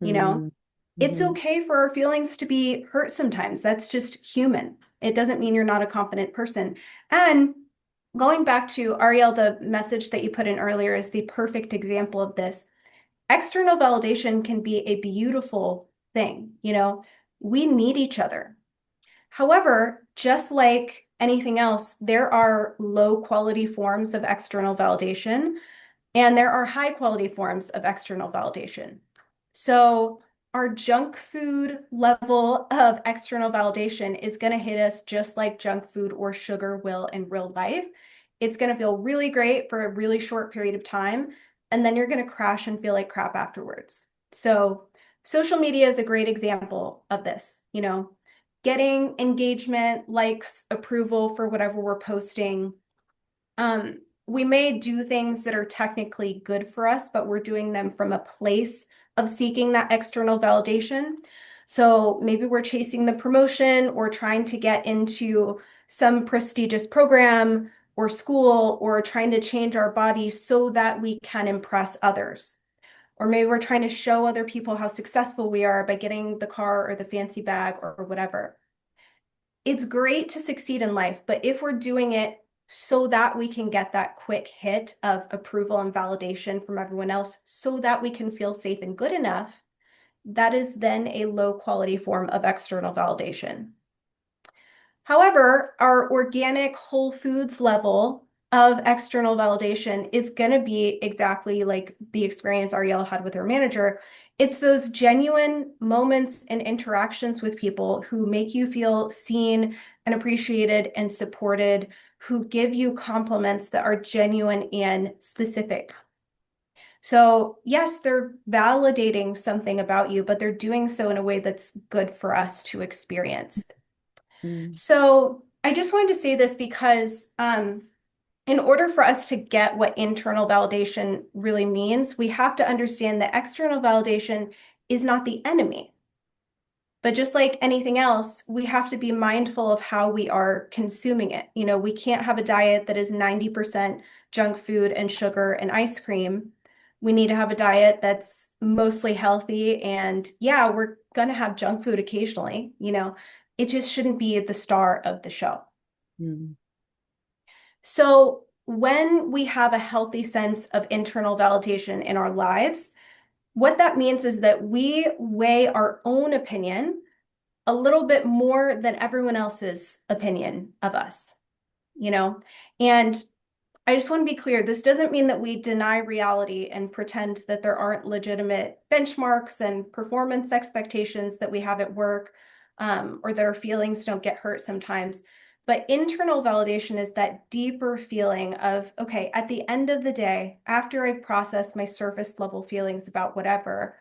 You know, Mm, it's mhm. okay for our feelings to be hurt sometimes. That's just human. It doesn't mean you're not a confident person. And going back to Ariel, the message that you put in earlier is the perfect example of this. External validation can be a beautiful thing. We need each other. However, just like anything else, there are low quality forms of external validation and there are high quality forms of external validation. So our junk food level of external validation is going to hit us just like junk food or sugar will in real life. It's going to feel really great for a really short period of time, and then you're going to crash and feel like crap afterwards. So social media is a great example of this. getting engagement, likes, approval for whatever we're posting. We may do things that are technically good for us, but we're doing them from a place of seeking that external validation. So maybe we're chasing the promotion or trying to get into some prestigious program or school or trying to change our body so that we can impress others. Or maybe we're trying to show other people how successful we are by getting the car or the fancy bag or whatever. It's great to succeed in life, but if we're doing it so that we can get that quick hit of approval and validation from everyone else so that we can feel safe and good enough, that is then a low quality form of external validation. However, our organic whole foods level of external validation is going to be exactly like the experience Ariel had with her manager. It's those genuine moments and interactions with people who make you feel seen and appreciated and supported, who give you compliments that are genuine and specific. So, yes, they're validating something about you, but they're doing so in a way that's good for us to experience. Mm. So I just wanted to say this because in order for us to get what internal validation really means, we have to understand that external validation is not the enemy. But just like anything else, we have to be mindful of how we are consuming it. You know, we can't have a diet that is 90% junk food and sugar and ice cream. We need to have a diet that's mostly healthy. And yeah, we're going to have junk food occasionally, you know, it just shouldn't be the star of the show. Mm. So when we have a healthy sense of internal validation in our lives, what that means is that we weigh our own opinion a little bit more than everyone else's opinion of us, you know? And I just want to be clear, this doesn't mean that we deny reality and pretend that there aren't legitimate benchmarks and performance expectations that we have at work, or that our feelings don't get hurt sometimes. But internal validation is that deeper feeling of, okay, at the end of the day, after I've processed my surface level feelings about whatever,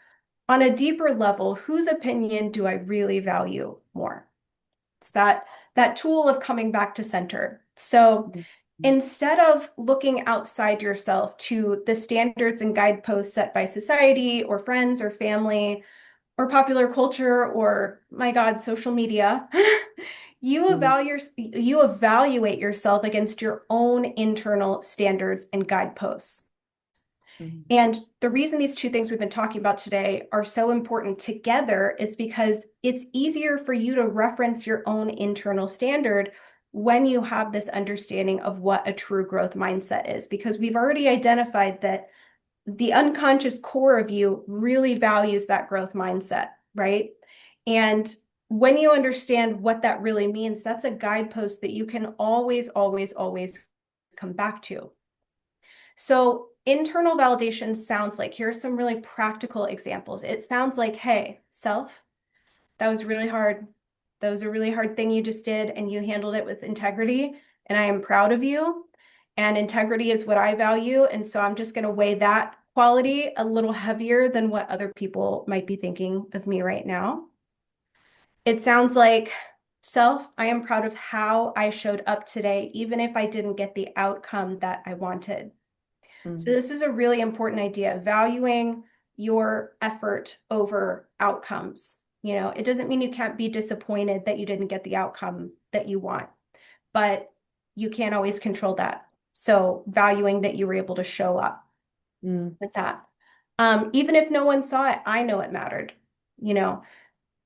on a deeper level, whose opinion do I really value more? It's that tool of coming back to center. So Mm. instead of looking outside yourself to the standards and guideposts set by society or friends or family or popular culture or, my God, social media, Mm. you evaluate yourself against your own internal standards and guideposts. Mm. And the reason these two things we've been talking about today are so important together is because it's easier for you to reference your own internal standard when you have this understanding of what a true growth mindset is, because we've already identified that the unconscious core of you really values that growth mindset, right? And when you understand what that really means, that's a guidepost that you can always, always, always come back to. So internal validation sounds like, here's some really practical examples. It sounds like, hey, self, that was really hard. That was a really hard thing you just did, and you handled it with integrity, and I am proud of you. And integrity is what I value. And so I'm just going to weigh that quality a little heavier than what other people might be thinking of me right now. It sounds like, self, I am proud of how I showed up today, even if I didn't get the outcome that I wanted. So Mm. this is a really important idea, valuing your effort over outcomes. You know, it doesn't mean you can't be disappointed that you didn't get the outcome that you want, but you can't always control that. So valuing that you were able to show up Mm. with that. Even if no one saw it, I know it mattered. You know,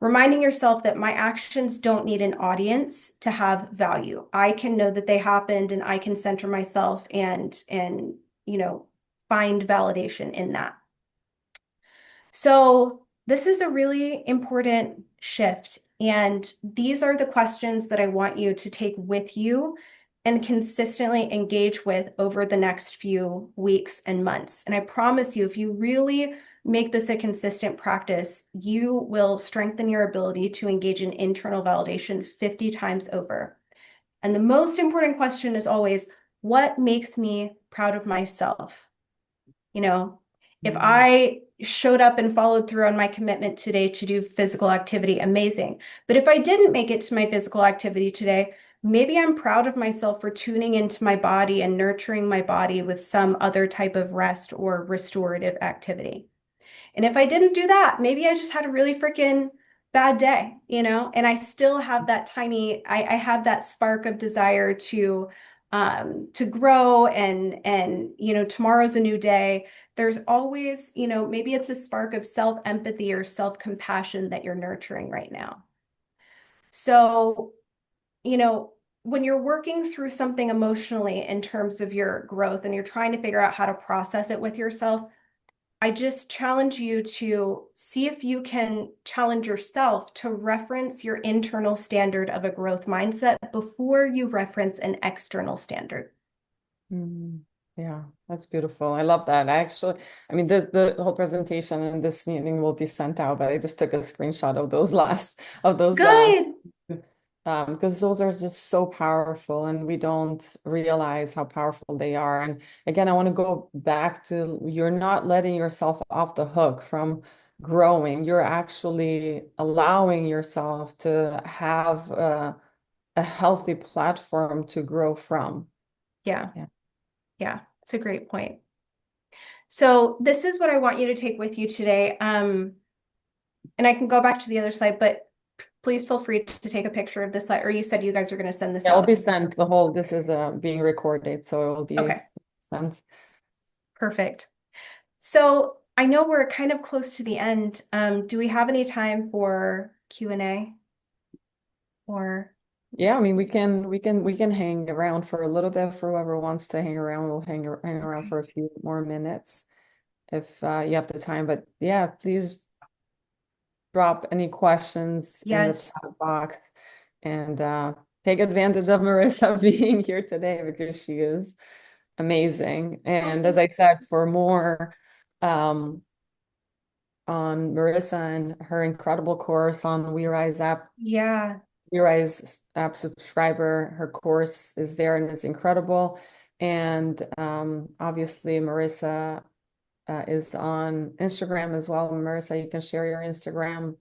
reminding yourself that my actions don't need an audience to have value. I can know that they happened and I can center myself and you know, find validation in that. So this is a really important shift. And these are the questions that I want you to take with you and consistently engage with over the next few weeks and months. And I promise you, if you really make this a consistent practice, you will strengthen your ability to engage in internal validation 50 times over. And the most important question is always, what makes me proud of myself? You know, If Mm. I showed up and followed through on my commitment today to do physical activity, amazing. But if I didn't make it to my physical activity today, maybe I'm proud of myself for tuning into my body and nurturing my body with some other type of rest or restorative activity. And if I didn't do that, maybe I just had a really freaking bad day, and I still have that I have that spark of desire to grow and tomorrow's a new day. There's always, maybe it's a spark of self-empathy or self-compassion that you're nurturing right now. So, you know, when you're working through something emotionally in terms of your growth and you're trying to figure out how to process it with yourself, I just challenge you to see if you can challenge yourself to reference your internal standard of a growth mindset before you reference an external standard. Mm. Yeah, that's beautiful. I love that. I mean, the whole presentation and this meeting will be sent out, but I just took a screenshot of those last of those Good. because those are just so powerful and we don't realize how powerful they are. And again, I want to go back to you're not letting yourself off the hook from growing. You're actually allowing yourself to have a healthy platform to grow from. Yeah. Yeah. Yeah. It's a great point. So this is what I want you to take with you today. And I can go back to the other slide, but please feel free to take a picture of this slide, or you said you guys are going to send this Yeah, it'll be out. sent. This is being recorded, so it will be Okay, sent. perfect. So I know we're kind of close to the end. Do we have any time for Q&A or let me Yeah, I see. mean we can hang around for a little bit for whoever wants to hang around. We'll hang around Okay. for a few more minutes if you have the time. But yeah, please drop any questions in the Yes. chat box and take advantage of Marissa being here today because she is amazing. And as Oh, I said, for more um, on Marissa and her incredible course on WeRise app, yeah. WeRise app subscriber, her course is there and it's incredible. And obviously Marissa is on Instagram as well. Marissa, you can share your Instagram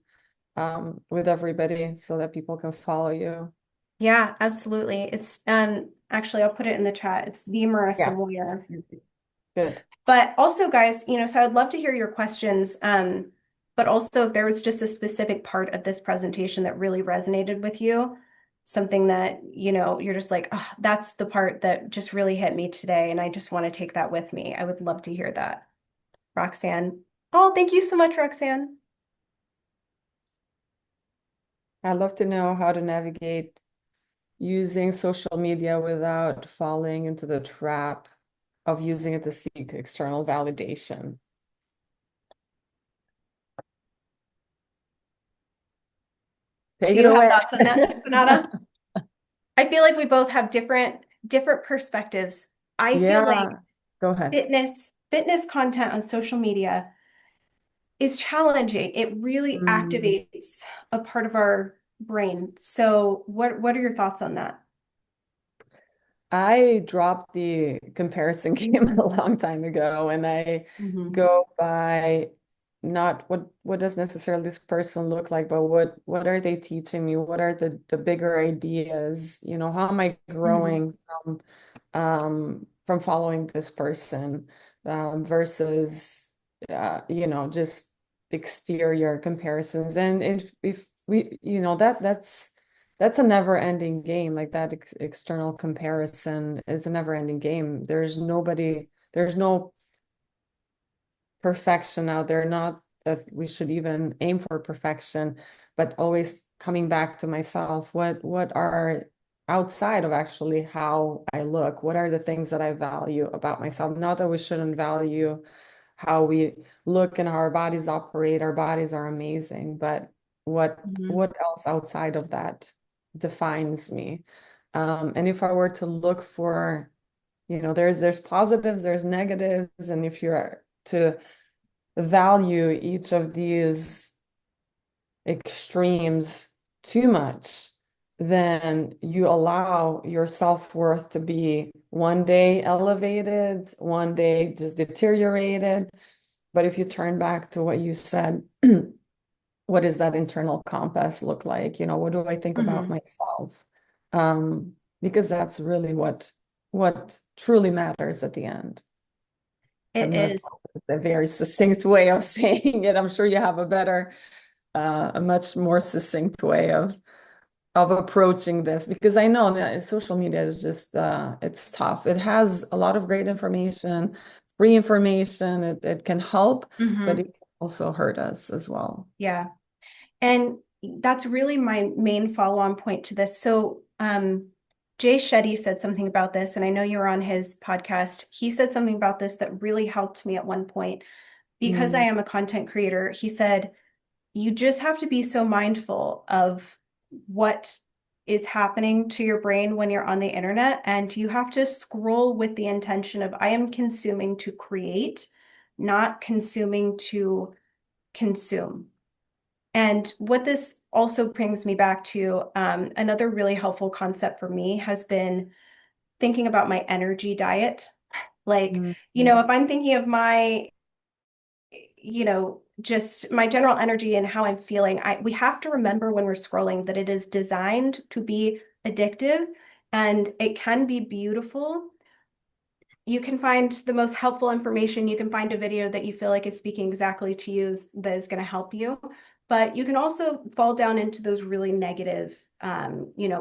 with everybody so that people can follow you. Yeah, absolutely. It's actually I'll put it in the chat. It's the Marissa Yeah, Warrior. that's easy. Good. But also, guys, so I'd love to hear your questions. But also if there was just a specific part of this presentation that really resonated with you, something that, you're just like, oh, that's the part that just really hit me today, and I just want to take that with me. I would love to hear that. Roxanne. Oh, thank you so much, Roxanne. I'd love to know how to navigate using social media without falling into the trap of using it to seek external validation. Take Do it you have away. thoughts on that, Senada? I feel like we both have different perspectives. I feel like Yeah, go ahead. fitness content on social media is challenging. It really Mm. activates a part of our brain. So what are your thoughts on that? I dropped the comparison game a long time ago, and I Hmm. go by not what does necessarily this person look like, but what are they teaching me? What are the bigger ideas? How am I Hmm. growing from following this person versus just exterior comparisons. And if we that's a never ending game. Like that external comparison is a never ending game. There's no perfection out there, not that we should even aim for perfection, but always coming back to myself. What are outside of actually how I look? What are the things that I value about myself? Not that we shouldn't value how we look and how our bodies operate. Our bodies are amazing, but Hmm. what else outside of that defines me? And if I were to look for, there's positives, there's negatives, and if you're to value each of these extremes too much, then you allow your self-worth to be one day elevated, one day just deteriorated. But if you turn back to what you said, what does that internal compass look like? What do I think about Mhm. myself? Because that's really what truly matters at the end. It I'm not is. a very succinct way of saying it. I'm sure you have a much more succinct way of approaching this because I know that social media is just it's tough. It has a lot of great information, free information. It can help, but it Mhm. can also hurt us as well. Yeah. And that's really my main follow-on point to this. So, Jay Shetty said something about this, and I know you were on his podcast. He said something about this that really helped me at one point because I Mm, am a content creator. He said, you just have to be so mindful of what is happening to your brain when you're on the internet, and you have to scroll with the intention of, I am consuming to create, not consuming to consume. And what this also brings me back to, another really helpful concept for me has been thinking about my energy diet. Like, mm, if I'm thinking of my, just my general energy and how I'm feeling, we have to remember when we're scrolling that it is designed to be addictive and it can be beautiful. You can find the most helpful information. You can find a video that you feel like is speaking exactly to you that is going to help you. But you can also fall down into those really negative,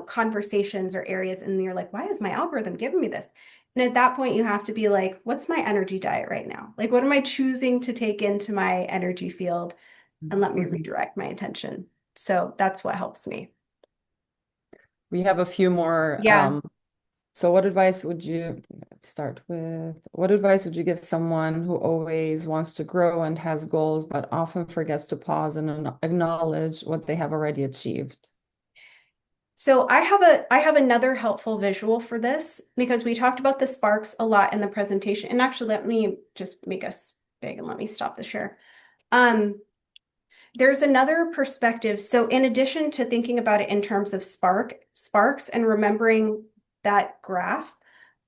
conversations or areas. And you're like, why is my algorithm giving me this? And at that point, you have to be like, what's my energy diet right now? Like, what am I choosing to take into my energy field and let me mhm. redirect my attention? So that's what helps me. We have a few more. Yeah. So what advice would you let's start with? What advice would you give someone who always wants to grow and has goals, but often forgets to pause and acknowledge what they have already achieved? So I have another helpful visual for this because we talked about the sparks a lot in the presentation. And actually, let me just make us big and let me stop the share. Um, there's another perspective. So in addition to thinking about it in terms of sparks and remembering that graph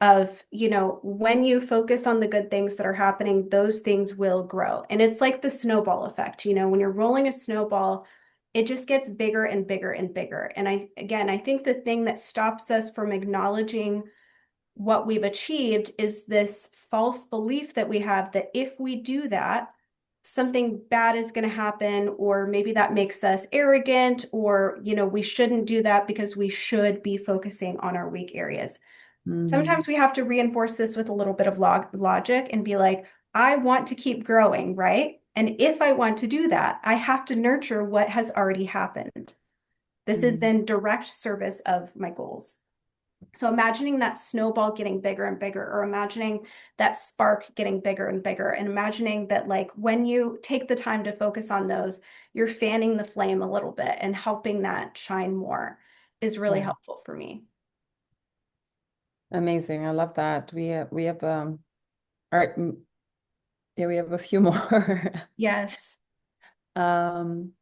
of, when you focus on the good things that are happening, those things will grow. And it's like the snowball effect. When you're rolling a snowball, it just gets bigger and bigger and bigger. And I think the thing that stops us from acknowledging what we've achieved is this false belief that we have that if we do that, something bad is going to happen, or maybe that makes us arrogant, or, we shouldn't do that because we should be focusing on our weak areas. Mm, Sometimes we have to reinforce this with a little bit of logic and be like, I want to keep growing, right? And if I want to do that, I have to nurture what has already happened. This is mm, in direct service of my goals. So imagining that snowball getting bigger and bigger, or imagining that spark getting bigger and bigger, and imagining that, like, when you take the time to focus on those, you're fanning the flame a little bit and helping that shine more is really yeah, helpful for me. amazing. I love that. We have all right, yeah, we have a few more. Yes. Um,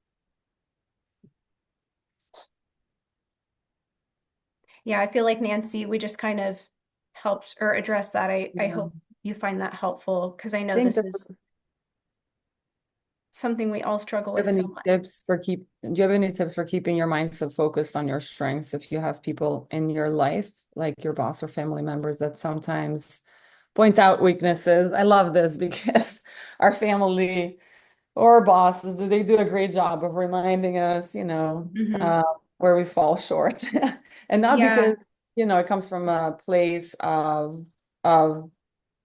Yeah, I feel like Nancy, we just kind of helped or addressed that. I yeah. hope you find that helpful because I I know think this that is something we all struggle you with have so any much. tips for do you have any tips for keeping your mindset focused on your strengths if you have people in your life, like your boss or family members, that sometimes point out weaknesses? I love this because our family or bosses, they do a great job of reminding us, Hmm. where we fall short. And not because, Yeah. it comes from a place of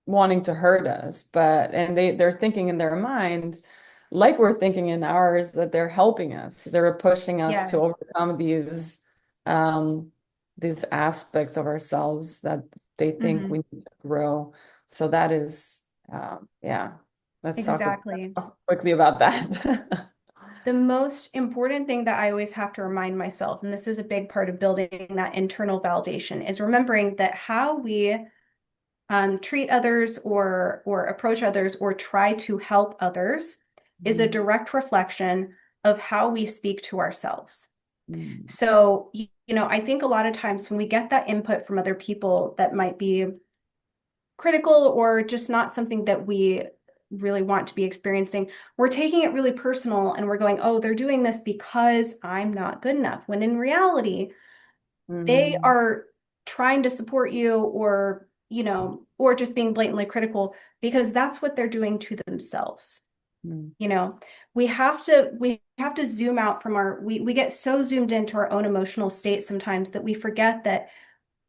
wanting to hurt us, but and they're thinking in their mind, like we're thinking in ours, that they're helping us. They're pushing us to Yes. overcome um these aspects of ourselves that they think we Hmm. need to grow. So that is yeah. Let's Exactly. talk quickly about that. The most important thing that I always have to remind myself, and this is a big part of building that internal validation, is remembering that how we treat others or approach others or try to help others is a Mm, direct reflection of how we speak to ourselves. mm, So, I think a lot of times when we get that input from other people that might be critical or just not something that we really want to be experiencing, we're taking it really personal and we're going, oh, they're doing this because I'm not good enough. When in reality, they Mm, are trying to support you or, or just being blatantly critical because that's what they're doing to themselves. mm, You know, we have to zoom out from we get so zoomed into our own emotional state sometimes that we forget that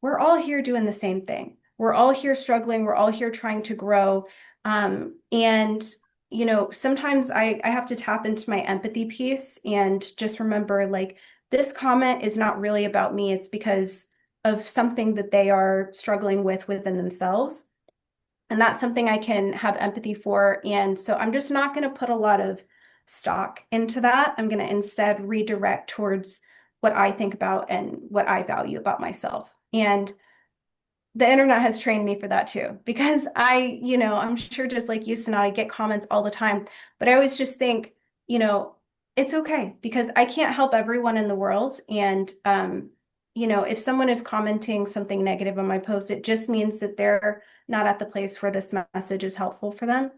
we're all here doing the same thing. We're all here struggling. We're all here trying to grow. And sometimes I have to tap into my empathy piece and just remember like this comment is not really about me. It's because of something that they are struggling with within themselves. And that's something I can have empathy for. And so I'm just not going to put a lot of stock into that. I'm going to instead redirect towards what I think about and what I value about myself. And the internet has trained me for that too, because I'm sure just like you, Sana, I get comments all the time, but I always just think, you know, it's okay because I can't help everyone in the world. And, if someone is commenting something negative on my post, it just means that they're not at the place where this message is helpful for them.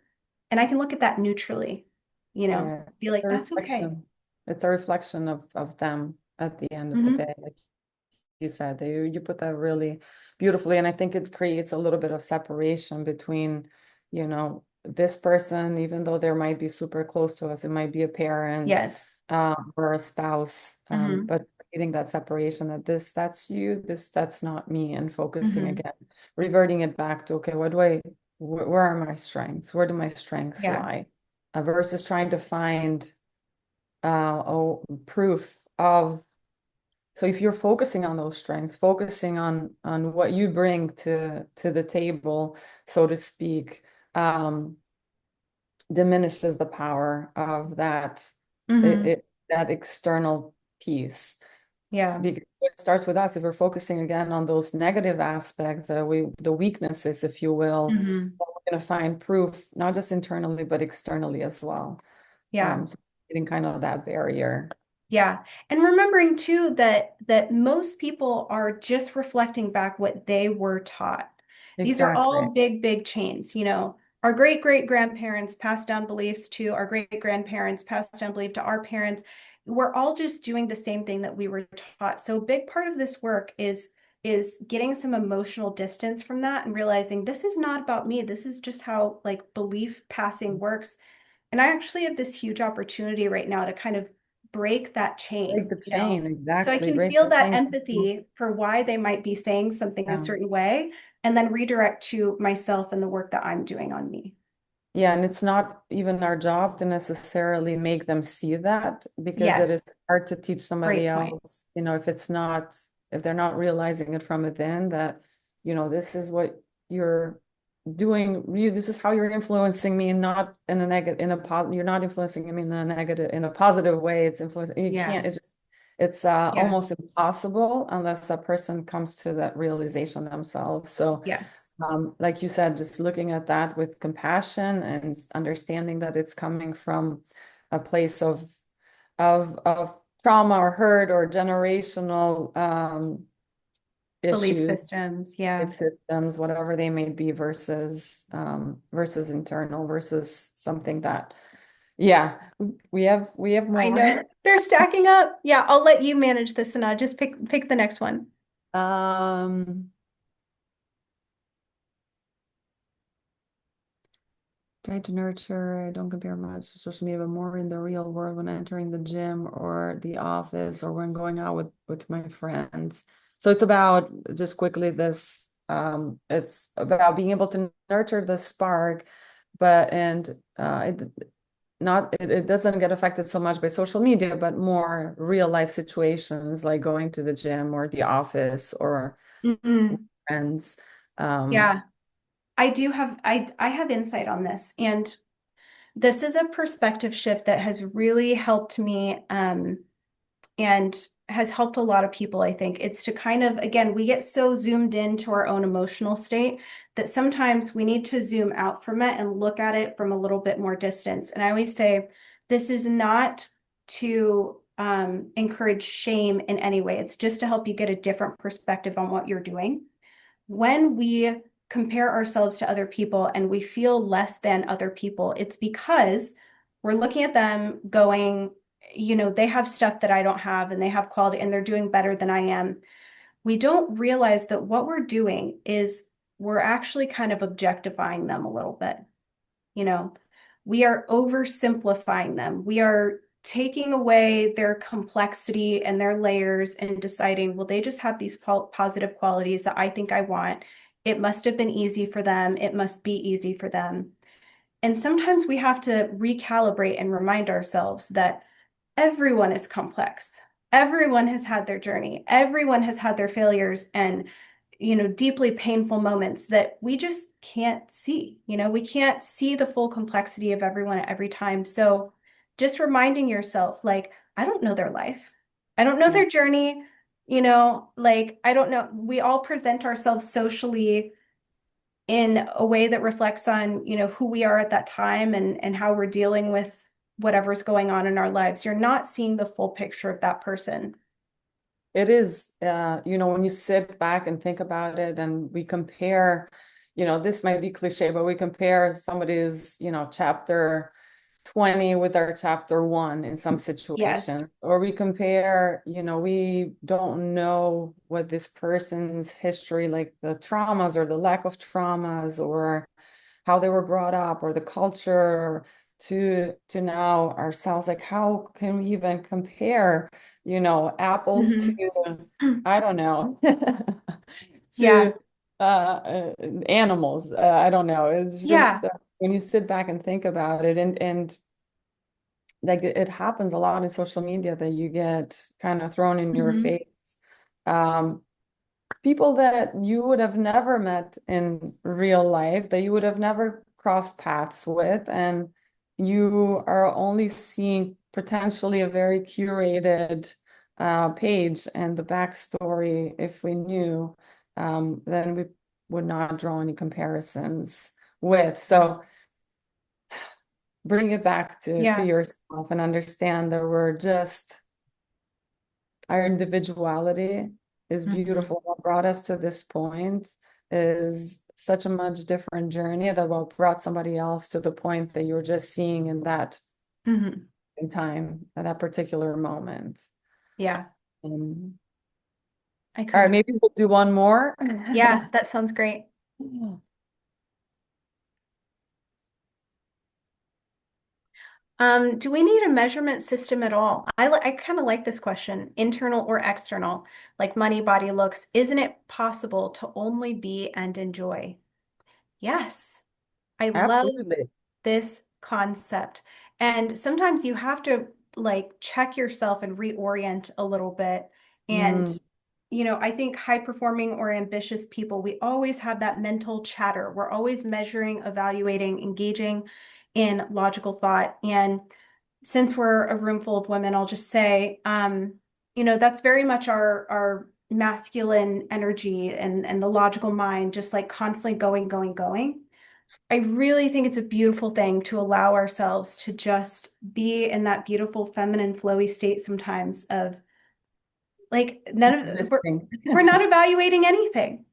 And I can look at that neutrally, yeah, be like, a that's okay. reflection. It's a reflection of them at the end of the Hmm. day. Like you said, you put that really beautifully, and I think it creates a little bit of separation between, this person, even though they might be super close to us, it might be a parent, Yes. or a spouse, Hmm. but creating that separation that that's you, that's not me, and focusing Hmm. again, reverting it back to, okay, what do I, where are my strengths? Where do my strengths Yeah. lie? Versus trying to find proof of. So if you're focusing on those strengths, focusing on what you bring to the table, so to speak, um, diminishes the power of Hmm. that external piece. Yeah. Because it starts with us. If we're focusing again on those negative aspects, the weaknesses, if you will, Hmm. we're going to find proof not just internally but externally as well. Yeah. So getting kind of that barrier. Yeah. And remembering too that most people are just reflecting back what they were taught. These are Exactly. all big, big chains. Our great great grandparents passed down beliefs to our great grandparents, passed down belief to our parents. We're all just doing the same thing that we were taught. So a big part of this work is getting some emotional distance from that and realizing this is not about me. This is just how like belief passing works. And I actually have this huge opportunity right now to kind of break that Break chain, the chain, So I exactly. can Break feel the that chain. empathy for why they might be saying something a Yeah. certain way, and then redirect to myself and the work that I'm doing on me. Yeah, and it's not even our job to necessarily make them see that, because it Yes, is hard to teach somebody great point. else, if they're not realizing it from within that, this is what you're doing, this is how you're influencing me, and not in a negative, you're not influencing me in a negative, in a positive way. It's influencing, you Yeah, can't, it's yeah, almost impossible unless that person comes to that realization themselves. So yes. like you said, just looking at that with compassion and understanding that it's coming from a place of trauma or hurt or generational Belief issues, systems. Yeah. systems, whatever they may be, versus internal, versus something that, yeah, we have I more. know they're stacking up. Yeah, I'll let you manage this and just pick the next one. um Try to nurture, don't compare much to social media, but more in the real world when entering the gym or the office or when going out with my friends. So it's about, just quickly, it's about being able to nurture the spark, but it doesn't get affected so much by social media, but more real life situations like going to the gym or the office or Mm-mm. friends. Um, Yeah, I have insight on this, and this is a perspective shift that has really helped me, and has helped a lot of people, I think. It's to kind of, again, we get so zoomed into our own emotional state that sometimes we need to zoom out from it and look at it from a little bit more distance. And I always say, this is not to encourage shame in any way. It's just to help you get a different perspective on what you're doing. When we compare ourselves to other people and we feel less than other people, it's because we're looking at them going, they have stuff that I don't have and they have quality and they're doing better than I am. We don't realize that what we're doing is we're actually kind of objectifying them a little bit. You know, we are oversimplifying them. We are taking away their complexity and their layers and deciding, well, they just have these positive qualities that I think I want. It must have been easy for them. It must be easy for them. And sometimes we have to recalibrate and remind ourselves that everyone is complex. Everyone has had their journey. Everyone has had their failures and, deeply painful moments that we just can't see. We can't see the full complexity of everyone at every time. So just reminding yourself, like, I don't know their life. I don't know Yeah. their journey. Like, I don't know. We all present ourselves socially in a way that reflects on, who we are at that time and how we're dealing with whatever's going on in our lives. You're not seeing the full picture of that person. It is, when you sit back and think about it and we compare, this might be cliche, but we compare somebody's, chapter 20 with our chapter 1 in some Yes. situations, or we compare, we don't know what this person's history, like the traumas or the lack of traumas, or how they were brought up, or the culture to now ourselves. Like, how can we even compare, apples to, Hmm. I don't know, Yeah. to animals. I don't know. It's just Yeah. when you sit back and think about it, and like it happens a lot in social media that you get kind of thrown in your Hmm. face. Um, People that you would have never met in real life, that you would have never crossed paths with, and you are only seeing potentially a very curated page and the backstory. If we knew, then we would not draw any comparisons with. So bring it back to Yeah. yourself and understand that we're just our individuality is Hmm. beautiful. What brought us to this point is such a much different journey that what brought somebody else to the point that you're just seeing in that Hmm. in time at that particular moment. Yeah. Um, I all right, couldn't. maybe we'll do one more. Yeah, that sounds great. Do we need a measurement system at all? I kind of like this question, internal or external, like money, body, looks. Isn't it possible to only be and enjoy? Yes. I love Absolutely. this concept. And sometimes you have to like check yourself and reorient a little bit. And, Mm, I think high performing or ambitious people, we always have that mental chatter. We're always measuring, evaluating, engaging in logical thought. And since we're a room full of women, I'll just say, that's very much our masculine energy and the logical mind, just like constantly going, going, going. I really think it's a beautiful thing to allow ourselves to just be in that beautiful feminine flowy state sometimes of like existing. we're not evaluating anything.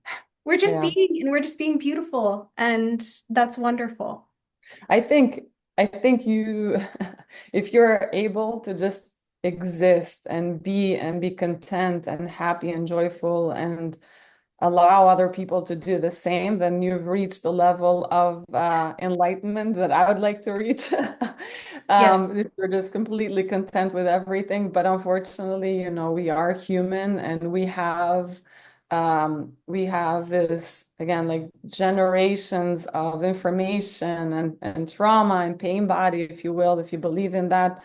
We're just Yeah. being and we're just being beautiful and that's wonderful. I think I think you if you're able to just exist and be content and happy and joyful and allow other people to do the same, then you've reached the level of enlightenment that I would like to reach. Yeah. If we're just completely content with everything. But unfortunately, we are human and we have this again, like generations of information and trauma and pain body, if you will, if you believe in that.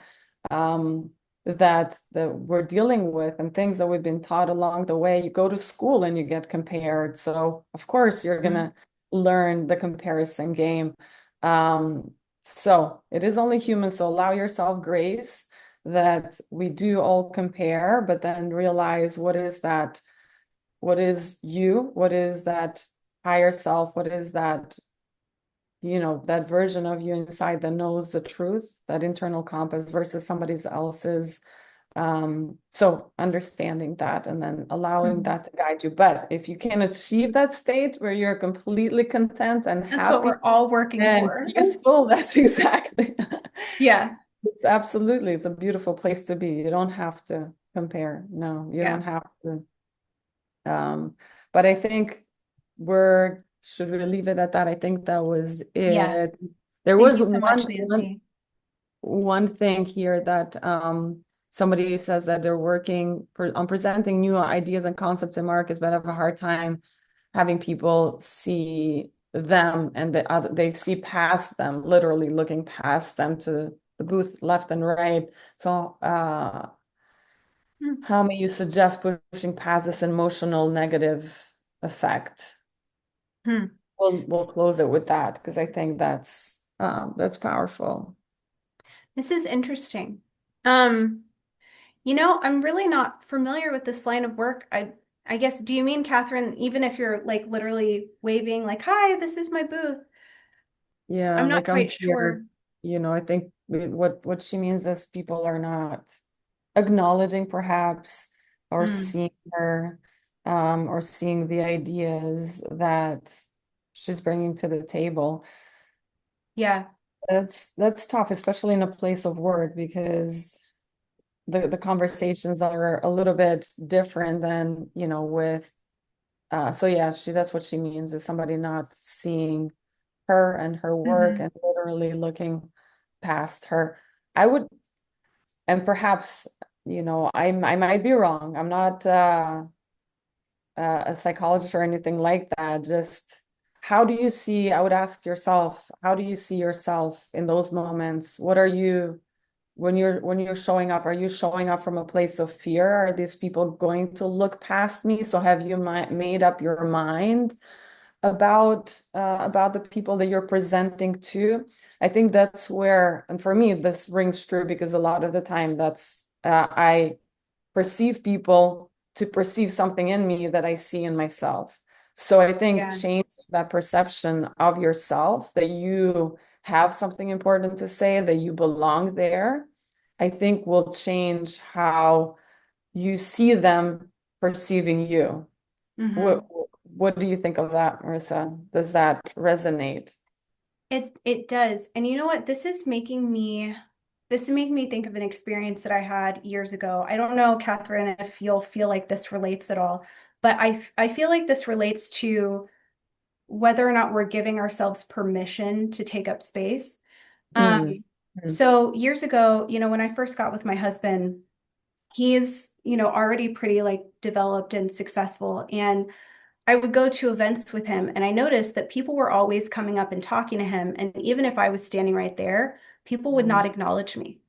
Um, that we're dealing with and things that we've been taught along the way. You go to school and you get compared. So of course you're Mhm. gonna learn the comparison game. Um, so it is only human. So allow yourself grace that we do all compare, but then realize what is you, what is that higher self, what is that that version of you inside that knows the truth, that internal compass versus somebody else's So understanding that and then allowing Mhm. that to guide you. But if you can achieve that state where you're completely content and That's what happy we're all working and for. peaceful, that's exactly. Yeah, It's a beautiful place to be. You don't have to compare. No, you don't yeah, have to. Um, but I think should we leave it at that? I think that was yeah. it. There Thank was you so much, one Nancy. one thing here that somebody says that they're working on presenting new ideas and concepts in markets, but have a hard time having people see them and they see past them, literally looking past them to the booth left and right. So Hmm. how may you suggest pushing past this emotional negative effect? Hmm. We'll close it with that because I think that's powerful. This is interesting. I'm really not familiar with this line of work. I guess, do you mean, Catherine, even if you're like literally waving like, "Hi, this is my booth." Yeah, I'm not like I'm quite sure. here. I think what she means is people are not acknowledging perhaps or Hmm. seeing her or seeing the ideas that she's bringing to the table. Yeah. That's tough, especially in a place of work because the conversations are a little bit different than, with so yeah, that's what she means is somebody not seeing her and her work Hmm. and literally looking past her. I would, and perhaps, I might be wrong. I'm not a psychologist or anything like that. Just how do you see, I would ask yourself, how do you see yourself in those moments? What are you, when you're showing up, are you showing up from a place of fear? Are these people going to look past me? So have you made up your mind about the people that you're presenting to? I think that's where, and for me, this rings true because a lot of the time that's I perceive people to perceive something in me that I see in myself. So I think Yeah. change that perception of yourself that you have something important to say, that you belong there, I think will change how you see them perceiving you. What Hmm. what do you think of that, Marissa? Does that resonate? It does. And you know what? This is making me think of an experience that I had years ago. I don't know, Catherine, if you'll feel like this relates at all, but I feel like this relates to whether or not we're giving ourselves permission to take up space. Um, Mm, mm, so years ago, when I first got with my husband, he's, already pretty like developed and successful. And I would go to events with him, and I noticed that people were always coming up and talking to him. And even if I was standing right there, people would not mm, acknowledge me.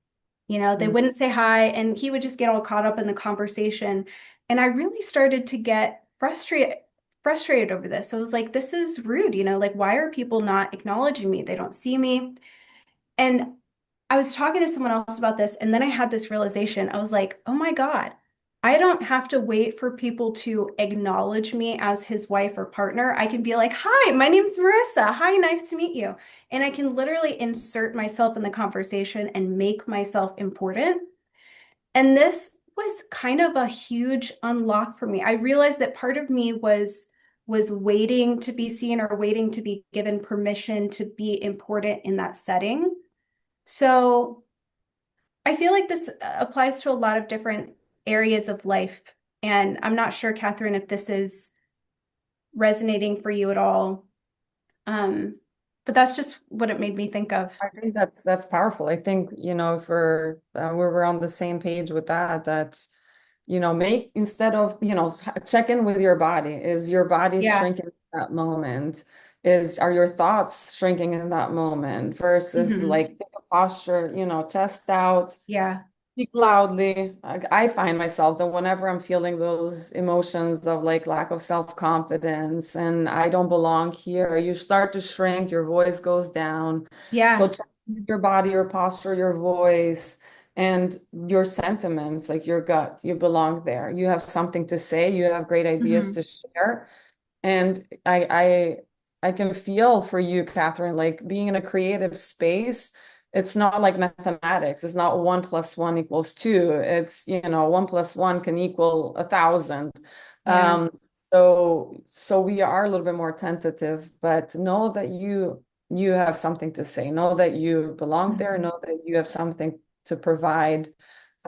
They mm, wouldn't say hi, and he would just get all caught up in the conversation. And I really started to get frustrated over this. So I was like, this is rude, like why are people not acknowledging me? They don't see me. And I was talking to someone else about this, and then I had this realization. I was like, oh my God, I don't have to wait for people to acknowledge me as his wife or partner. I can be like, hi, my name's Marissa. Hi, nice to meet you. And I can literally insert myself in the conversation and make myself important. And this was kind of a huge unlock for me. I realized that part of me was waiting to be seen or waiting to be given permission to be important in that setting. So I feel like this applies to a lot of different areas of life. And I'm not sure, Catherine, if this is resonating for you at all. Um, but that's just what it made me think of. I think that's powerful. I think, if we're on the same page with that, make instead of, check in with your body. Is your body Yeah. shrinking in that moment? Are your thoughts shrinking in that moment versus Hmm. like think of posture, chest out, Yeah. speak loudly. I find myself that whenever I'm feeling those emotions of like lack of self-confidence and I don't belong here, you start to shrink, your voice goes down. So Yeah. check your body, your posture, your voice, and your sentiments, like your gut. You belong there. You have something to say. You have great ideas Hmm. to share. And I can feel for you, Catherine, like being in a creative space it's not like mathematics. It's not 1 + 1 = 2. It's, 1 + 1 can equal 1,000. Yeah. Um, so we are a little bit more tentative, but know that you have something to say. Know that you belong there. Mhm. Know that you have something to provide.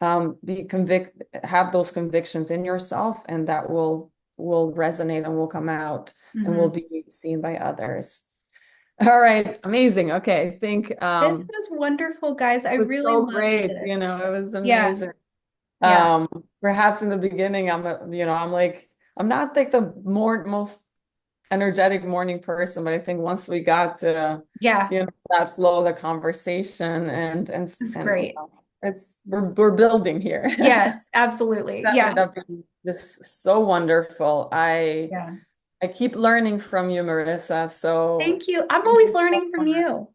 Have those convictions in yourself, and that will resonate and will come out and will Mhm. be seen by others. All right, amazing. Okay, I think This was wonderful, guys. I it was really so loved great. this. It was Yeah. amazing. Yeah. Perhaps in the beginning, I'm like, I'm not like the most energetic morning person, but I think once we got to, Yeah. that flow of the conversation This is and great. we're building here. Yes, absolutely. That Yeah. ended up being just so wonderful. Yeah. I keep learning from you, Marissa. So Thank you. I'm thank always you so learning from much. you.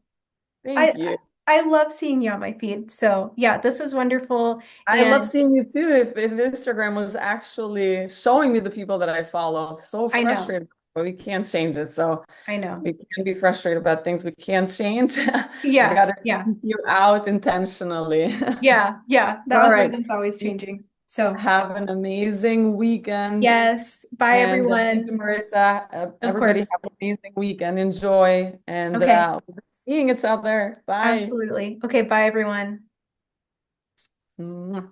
Thank I you. I love seeing you on my feed. So yeah, this was wonderful. I love And seeing you too. If Instagram was actually showing me the people that I follow, so I know. frustrated, but we can't change it. So I know. we can be frustrated about things we can't change. I Yeah. gotta Yeah. keep you out intentionally. Yeah. Yeah. The All right. algorithm's always changing. So Have an amazing weekend. yes. Bye, And thank you, everyone. Marissa. Of Everybody course. have an amazing weekend. Enjoy and Okay. we'll be seeing each other. Bye. Absolutely. Okay. Bye, everyone. Mwah.